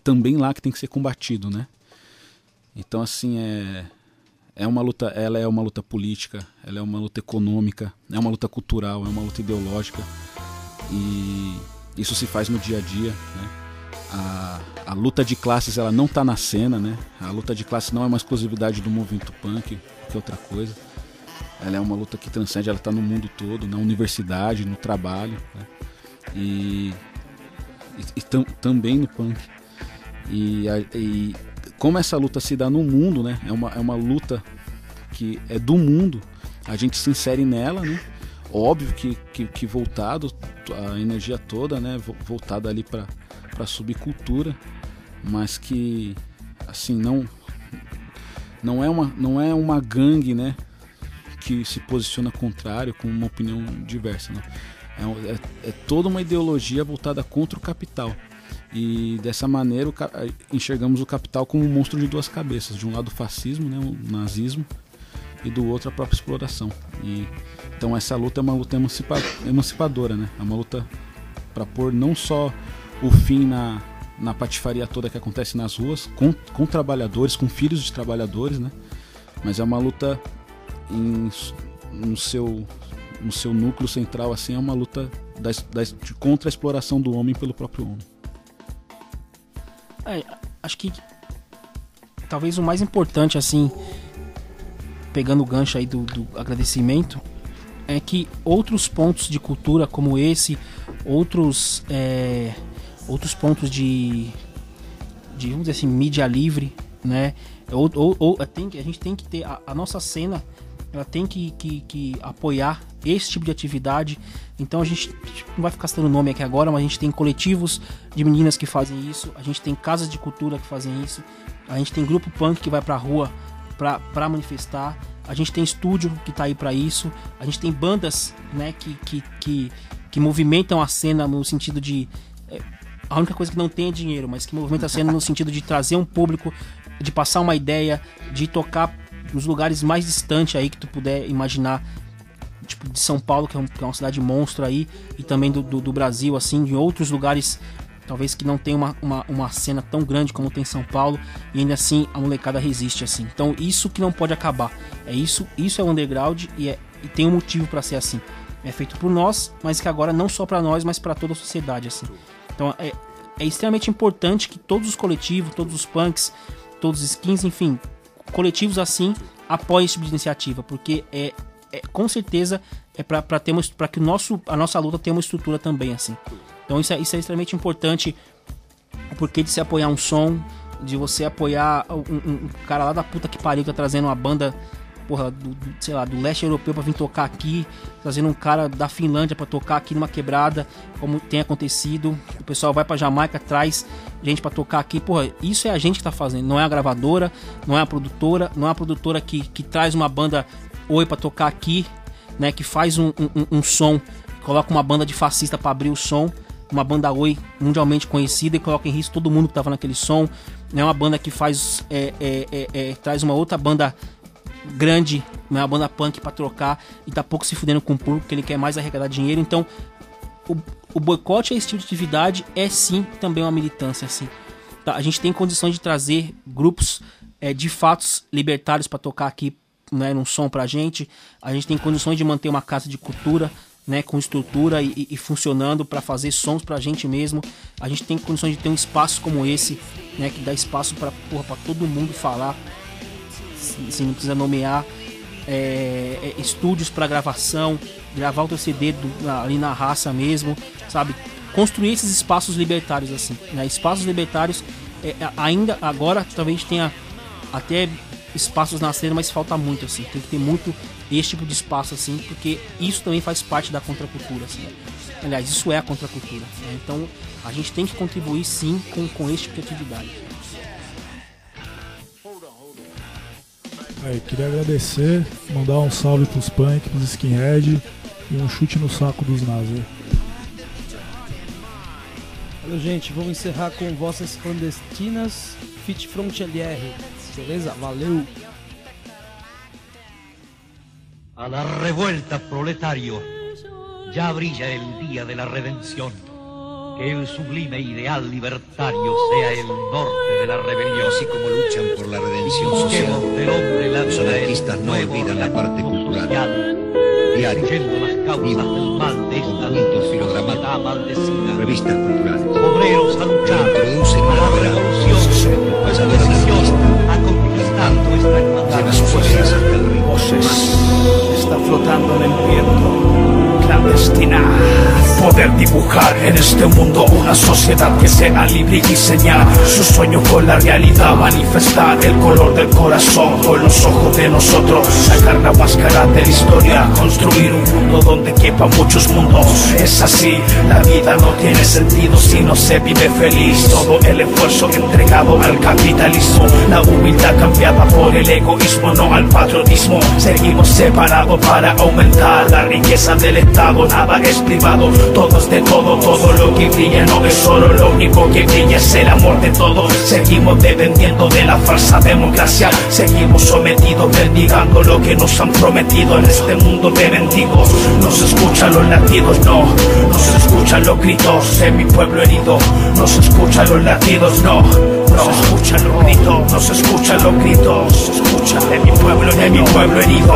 também lá que tem que ser combatido, né? Então, assim, ela é uma luta política, ela é uma luta econômica, é uma luta cultural, é uma luta ideológica. E isso se faz no dia a dia, né? A luta de classes ela não está na cena, né? A luta de classes não é uma exclusividade do movimento punk, que é outra coisa. Ela é uma luta que transcende, ela está no mundo todo, na universidade, no trabalho, né? E também no punk. E como essa luta se dá no mundo, né? É uma luta que é do mundo, a gente se insere nela, né? Óbvio que voltado, a energia toda, né? Voltada ali para a subcultura, mas que assim não é uma gangue, né, que se posiciona contrário com uma opinião diversa, né? É toda uma ideologia voltada contra o capital, e dessa maneira enxergamos o capital como um monstro de duas cabeças, de um lado o fascismo, né, o nazismo, e do outro a própria exploração. E então essa luta é uma luta emancipadora, né? É uma luta para pôr não só o fim na patifaria toda que acontece nas ruas, com trabalhadores, com filhos de trabalhadores, né? Mas é uma luta no seu núcleo central, assim, é uma luta contra a exploração do homem pelo próprio homem. Acho que talvez o mais importante, assim, pegando o gancho aí do agradecimento, é que outros pontos de cultura como esse, outros pontos de vamos dizer assim, mídia livre, né? A gente tem que ter a nossa cena, ela tem que apoiar esse tipo de atividade. Então a gente não vai ficar citando nome aqui agora, mas a gente tem coletivos de meninas que fazem isso, a gente tem casas de cultura que fazem isso, a gente tem grupo punk que vai pra rua pra manifestar, a gente tem estúdio que tá aí pra isso, a gente tem bandas, né, que movimentam a cena no sentido de... A única coisa que não tem é dinheiro, mas que movimenta a cena no sentido de trazer um público, de passar uma ideia, de tocar nos lugares mais distantes aí que tu puder imaginar tipo de São Paulo, que é uma cidade monstro aí, e também do Brasil, assim, de outros lugares, talvez que não tem uma cena tão grande como tem São Paulo, e ainda assim a molecada resiste, assim. Então isso que não pode acabar. Isso é o underground e tem um motivo para ser assim. É feito por nós, mas que agora não só para nós, mas para toda a sociedade, assim. Então é extremamente importante que todos os coletivos, todos os punks, todos os skins, enfim, coletivos assim, apoiem esse tipo de iniciativa, porque com certeza é para que a nossa luta tenha uma estrutura também, assim. Então isso é extremamente importante, o porquê de se apoiar um som, de você apoiar um cara lá da puta que pariu, que tá trazendo uma banda, porra, sei lá, do leste europeu pra vir tocar aqui, trazendo um cara da Finlândia pra tocar aqui numa quebrada, como tem acontecido. O pessoal vai pra Jamaica, traz gente pra tocar aqui. Porra, isso é a gente que tá fazendo, não é a gravadora, não é a produtora, não é a produtora que traz uma banda oi pra tocar aqui, né, que faz um som, coloca uma banda de fascista pra abrir o som, uma banda oi mundialmente conhecida e coloca em risco todo mundo que tava naquele som. Não é uma banda que faz traz uma outra banda grande, uma banda punk pra trocar e tá pouco se fudendo com o público, porque ele quer mais arrecadar dinheiro. Então o boicote a esse tipo de atividade é sim também uma militância, assim. Tá, a gente tem condições de trazer grupos de fatos libertários pra tocar aqui, né, num som pra gente. A gente tem condições de manter uma casa de cultura, né, com estrutura e funcionando para fazer sons pra gente mesmo. A gente tem condições de ter um espaço como esse, né, que dá espaço pra todo mundo falar, se não precisa nomear, estúdios para gravação, gravar o teu CD ali na raça mesmo, sabe? Construir esses espaços libertários, assim, né? Espaços libertários, ainda agora talvez tenha até espaços na cena, mas falta muito, assim. Tem que ter muito esse tipo de espaço, assim, porque isso também faz parte da contracultura, assim. Aliás, isso é a contracultura, né? Então a gente tem que contribuir sim com esse tipo de atividade. Queria agradecer, mandar um salve pros punk, pros skinhead e um chute no saco dos nazis. Valeu, gente, vamos encerrar com Vossas Clandestinas, Fit Frontalier, beleza? Valeu! A la revuelta, proletario, ya brilla el día de la redención. Que el sublime ideal libertario sea el norte de la rebelión. Así como luchan por la redención social, los anarquistas no olvidan la parte cultural. Diario, documentos filogramáticos, revistas culturales. Obreros a luchar introducen a la revolución, pues la decisión a conquistar nuestra hermandad. Lleva sus fuerzas hasta el río. Está flotando en el viento, clandestina. Poder dibujar en este mundo una sociedad que sea libre y diseñar su sueño con la realidad, manifestar el color del corazón con los ojos de nosotros, sacar la máscara de la historia, construir un mundo donde quepan muchos mundos. Es así, la vida no tiene sentido si no se vive feliz. Todo el esfuerzo entregado al capitalismo, la humildad cambiada por el egoísmo, no al patriotismo. Seguimos separados para aumentar la riqueza del Estado, nada es privado. Todo es de todo, todo lo que brilla no es oro, lo único que brilla es el amor de todos. Seguimos dependiendo de la falsa democracia, seguimos sometidos, mendigando lo que nos han prometido en este mundo de mendigos. No se escuchan los latidos, no se escuchan los gritos de mi pueblo herido. No se escuchan los latidos, no se escuchan los gritos, no se escuchan los gritos. Se escucha de mi pueblo herido, de mi pueblo herido.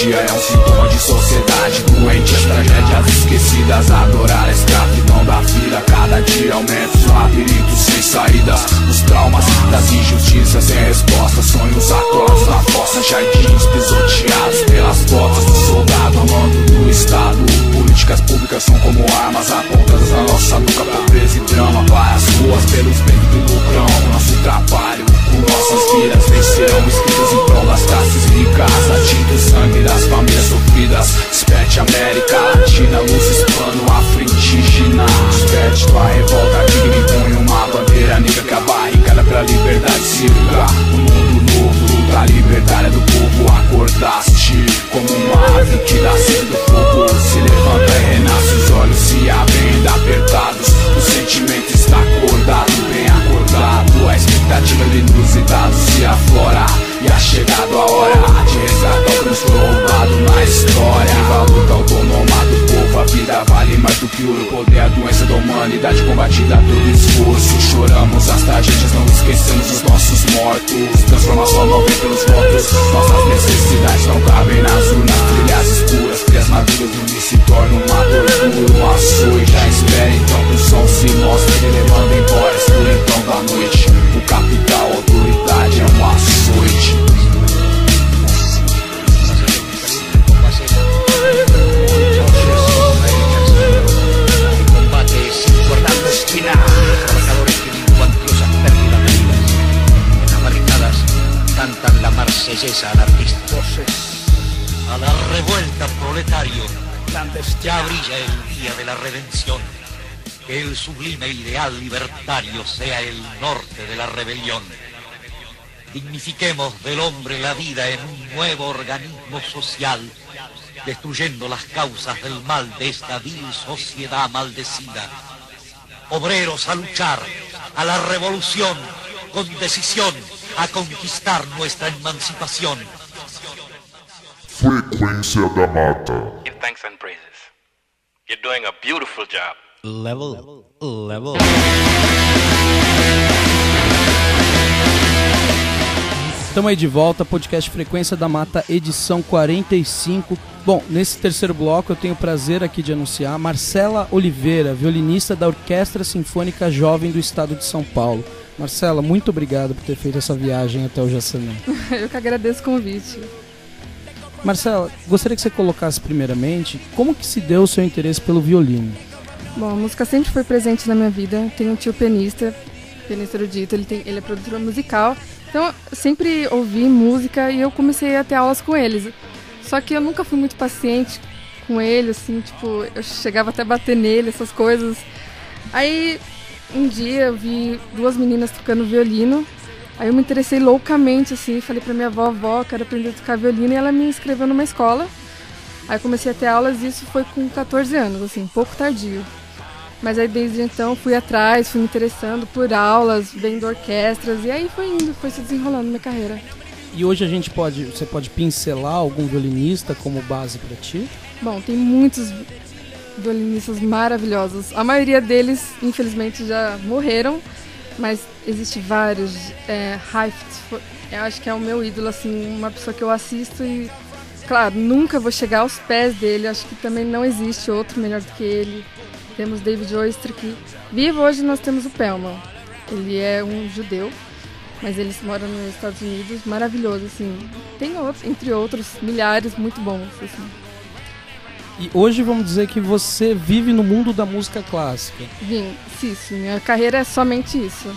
É um sintoma de sociedade doente, as tragédias esquecidas, adorar a escravidão da vida. Cada dia aumenta os labirintos sem saída, os traumas das injustiças sem resposta, sonhos atolados na fossa, jardins pisoteados pelas botas do soldado, amando do Estado. Políticas públicas são são como armas apontadas na nossa nuca. Pobreza e drama para as ruas pelos bens do lucrão. O nosso trabalho com nossas vidas vencerão, escritas em prol das classes ricas. Atinta o sangue das famílias sofridas. Desperte América Latina, luz hispano, afro-indígena. Desperte tua revolta digna e põe uma bandeira negra que a barricada pela liberdade sirva. O mundo novo, luta libertária do povo. Acordaste como uma ave que dá sede do fogo. Se levanta e renasce, os olhos se abrem ainda apertados. O sentimento está acordado, bem acordado. A expectativa do inusitado se aflora. E ha chegado a hora de resgatar o que nos foi roubado na história. Viva a luta autonoma do povo, a vida vale mais do que ouro. O poder é a doença da humanidade combatida a todo esforço. Choramos as tragédias, não esquecemos os nossos mortos. Transformação não vem pelos votos, nossas necessidades não cabem nas urnas. Trilhas escuras, frias maduras, onde se torna uma tortura, um açoite. Já espera então que o som se mostre, ele levando embora a escuridão da noite. O capital, a autoridade é um açoite. Trabajadores tienen cuantiosas pérdidas de vidas. En las barricadas cantan la marsellesa anarquista. A la revuelta, proletario, ya brilla el día de la redención. Que el sublime ideal libertario sea el norte de la rebelión. Dignifiquemos del hombre la vida en un nuevo organismo social, destruyendo las causas del mal de esta vil sociedad maldecida. Obreros a luchar, a la revolución, con decisión, a conquistar nuestra emancipación. Frequência da Mata. Give thanks and praises. You're doing a beautiful job. Level. Estamos aí de volta, podcast Frequência da Mata, edição 45. Bom, nesse terceiro bloco eu tenho o prazer aqui de anunciar Marcela Oliveira, violinista da Orquestra Sinfônica Jovem do Estado de São Paulo. Marcela, muito obrigado por ter feito essa viagem até o Jaçanã. Eu que agradeço o convite. Marcela, gostaria que você colocasse primeiramente como que se deu o seu interesse pelo violino. Bom, a música sempre foi presente na minha vida. Tenho um tio pianista erudito, ele é produtor musical. Então, eu sempre ouvi música e eu comecei a ter aulas com eles. Só que eu nunca fui muito paciente com ele, assim, tipo, eu chegava até a bater nele, essas coisas. Aí, um dia eu vi duas meninas tocando violino. Aí eu me interessei loucamente, assim, falei pra minha avó, quero aprender a tocar violino, e ela me inscreveu numa escola. Aí eu comecei a ter aulas e isso foi com 14 anos, assim, um pouco tardio. Mas aí desde então fui atrás, fui me interessando por aulas, vendo orquestras, e aí foi indo, foi se desenrolando minha carreira. E hoje você pode pincelar algum violinista como base pra ti? Bom, tem muitos violinistas maravilhosos. A maioria deles, infelizmente, já morreram, mas existe vários. Heifetz, eu acho que é o meu ídolo, assim, uma pessoa que eu assisto e, claro, nunca vou chegar aos pés dele, acho que também não existe outro melhor do que ele. Temos David Oistrakh, que vivo hoje. Nós temos o Pellman, ele é um judeu, mas ele mora nos Estados Unidos, maravilhoso, assim. Tem outros, entre outros, milhares muito bons, assim. E hoje vamos dizer que você vive no mundo da música clássica. Sim, minha carreira é somente isso.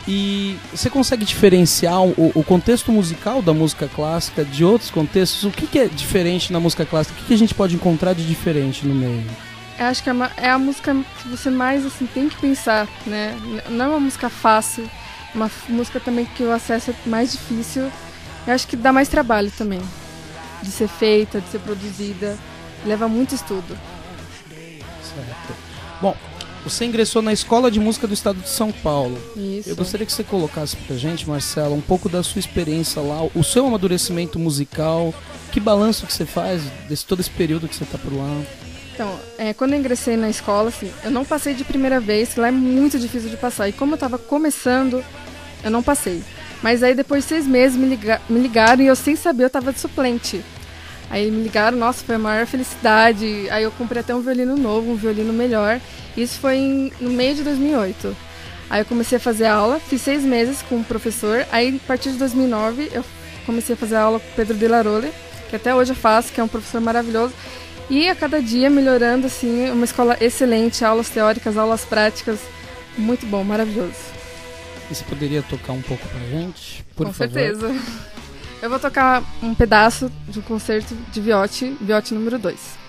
E você consegue diferenciar o contexto musical da música clássica de outros contextos? O que é diferente na música clássica? O que a gente pode encontrar de diferente no meio? Eu acho que é a música que você mais, assim, tem que pensar, né? Não é uma música fácil, uma música também que o acesso é mais difícil. Eu acho que dá mais trabalho também, de ser feita, de ser produzida. Leva muito estudo. Certo. Bom, você ingressou na Escola de Música do Estado de São Paulo. Isso. Eu gostaria que você colocasse pra gente, Marcela, um pouco da sua experiência lá, o seu amadurecimento musical, que balanço que você faz desse todo esse período que você tá por lá. Então, quando eu ingressei na escola, assim, eu não passei de primeira vez, lá é muito difícil de passar. E como eu estava começando, eu não passei. Mas aí depois de 6 meses me ligaram e eu sem saber, eu estava de suplente. Aí me ligaram, nossa, foi a maior felicidade. Aí eu comprei até um violino novo, um violino melhor. Isso foi no meio de 2008. Aí eu comecei a fazer aula, fiz 6 meses com o professor. Aí a partir de 2009 eu comecei a fazer aula com o Pedro De La Role, que até hoje eu faço, que é um professor maravilhoso. E a cada dia melhorando, assim, uma escola excelente, aulas teóricas, aulas práticas, muito bom, maravilhoso. E você poderia tocar um pouco pra gente, por Com favor? certeza. Eu vou tocar um pedaço de um concerto de Viotti, Viotti número 2.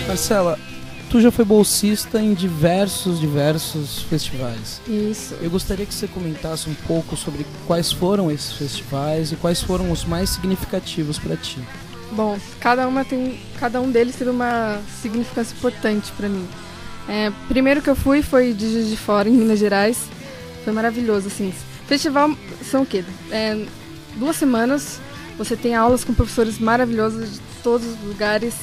Marcela, tu já foi bolsista em diversos festivais. Isso. Eu gostaria que você comentasse um pouco sobre quais foram esses festivais e quais foram os mais significativos para ti. Bom, cada um deles teve uma significância importante para mim. Primeiro que eu fui foi de Juiz de Fora, em Minas Gerais. Foi maravilhoso, assim. Festival são o quê? 2 semanas, você tem aulas com professores maravilhosos de todos os lugares,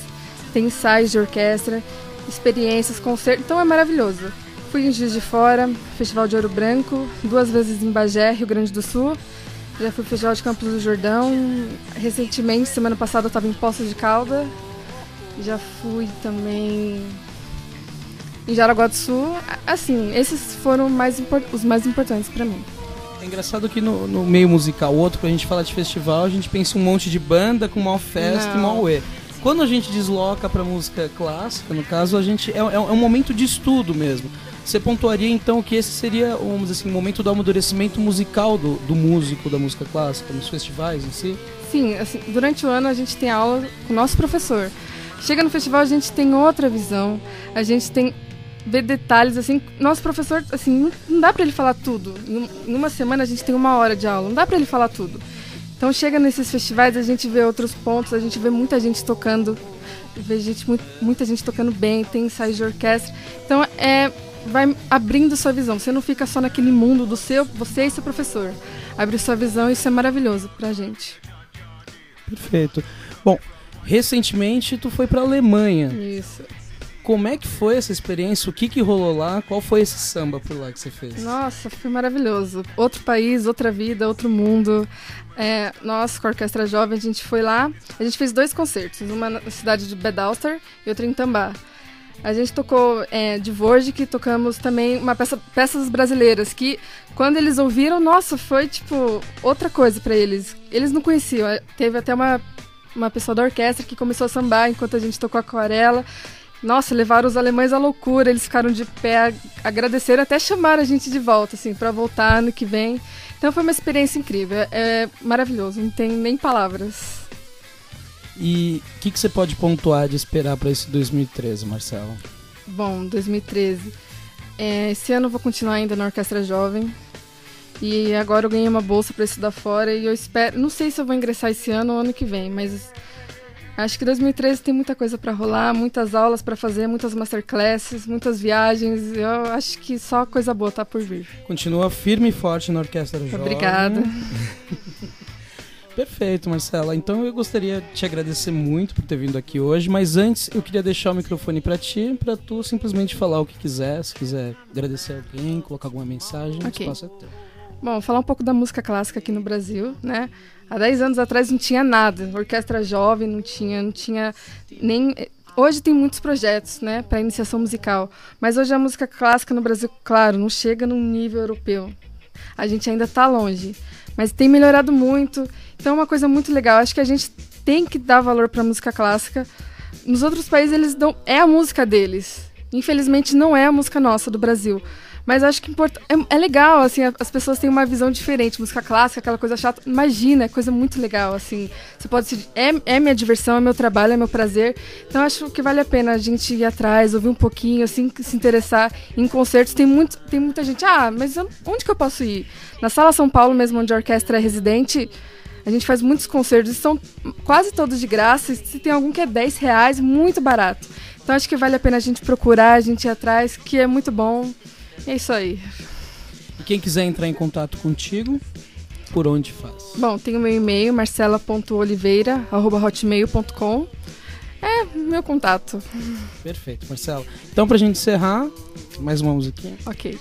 tem ensaios de orquestra, experiências, concertos, então é maravilhoso. Fui em Juiz de Fora, Festival de Ouro Branco, 2 vezes em Bagé, Rio Grande do Sul. Já fui no Festival de Campos do Jordão. Recentemente, semana passada, eu estava em Poços de Caldas. Já fui também em Jaraguá do Sul. Assim, esses foram os mais importantes para mim. É engraçado que no meio musical, outro, quando a gente fala de festival, a gente pensa um monte de banda com uma festa e uma auê. Quando a gente desloca para música clássica, no caso, a gente é um momento de estudo mesmo. Você pontuaria então que esse seria, vamos dizer assim, o momento do amadurecimento musical do músico da música clássica, nos festivais em si? Sim, assim, durante o ano a gente tem aula com o nosso professor. Chega no festival, a gente tem outra visão, a gente tem ver detalhes, assim, nosso professor, assim, não dá para ele falar tudo. Numa semana a gente tem 1 hora de aula, não dá para ele falar tudo. Então chega nesses festivais, a gente vê outros pontos, a gente vê muita gente tocando, vê muita gente tocando bem, tem ensaios de orquestra. Então vai abrindo sua visão, você não fica só naquele mundo do você e seu professor. Abre sua visão e isso é maravilhoso pra gente. Perfeito. Bom, recentemente tu foi pra Alemanha. Isso. Como é que foi essa experiência? O que rolou lá? Qual foi esse samba por lá que você fez? Nossa, foi maravilhoso. Outro país, outra vida, outro mundo. Nós, com a Orquestra Jovem, a gente foi lá. A gente fez 2 concertos. Uma na cidade de Bedalster e outra em Tambá. A gente tocou de Dvorak, tocamos também peças brasileiras, que quando eles ouviram, nossa, foi tipo outra coisa pra eles. Eles não conheciam. Teve até uma pessoa da orquestra que começou a sambar enquanto a gente tocou Aquarela. Nossa, levaram os alemães à loucura, eles ficaram de pé, agradeceram, até chamaram a gente de volta, assim, pra voltar ano que vem. Então foi uma experiência incrível, é maravilhoso, não tem nem palavras. E o que você pode pontuar de esperar para esse 2013, Marcelo? Bom, 2013. Esse ano eu vou continuar ainda na Orquestra Jovem. E agora eu ganhei uma bolsa para estudar fora e eu espero... Não sei se eu vou ingressar esse ano ou ano que vem, mas acho que 2013 tem muita coisa para rolar, muitas aulas para fazer, muitas masterclasses, muitas viagens. Eu acho que só coisa boa tá por vir. Continua firme e forte na Orquestra Jovem. Obrigada. Perfeito, Marcela. Então eu gostaria de te agradecer muito por ter vindo aqui hoje, mas antes eu queria deixar o microfone para ti, para tu simplesmente falar o que quiser, se quiser agradecer alguém, colocar alguma mensagem, o espaço é teu. Bom, falar um pouco da música clássica aqui no Brasil, né? Há 10 anos atrás não tinha nada, Orquestra Jovem não tinha nem... Hoje tem muitos projetos, né, para iniciação musical, mas hoje a música clássica no Brasil, claro, não chega num nível europeu. A gente ainda está longe, mas tem melhorado muito. Então é uma coisa muito legal. Acho que a gente tem que dar valor para a música clássica. Nos outros países eles dão, é a música deles. Infelizmente não é a música nossa do Brasil. Mas acho que é legal, assim, as pessoas têm uma visão diferente. Música clássica, aquela coisa chata. Imagina, é coisa muito legal, assim. Você pode se... É minha diversão, é meu trabalho, é meu prazer. Então acho que vale a pena a gente ir atrás, ouvir um pouquinho, assim, se interessar em concertos. Tem muita gente, mas onde que eu posso ir? Na Sala São Paulo mesmo, onde a orquestra é residente, a gente faz muitos concertos, são quase todos de graça. Se tem algum que é R$10, muito barato. Então acho que vale a pena a gente procurar, a gente ir atrás, que é muito bom. É isso aí. E quem quiser entrar em contato contigo, por onde faz? Bom, tem o meu e-mail, marcela.oliveira@hotmail.com. É meu contato. Perfeito, Marcela. Então, pra gente encerrar, mais uma musiquinha. Ok.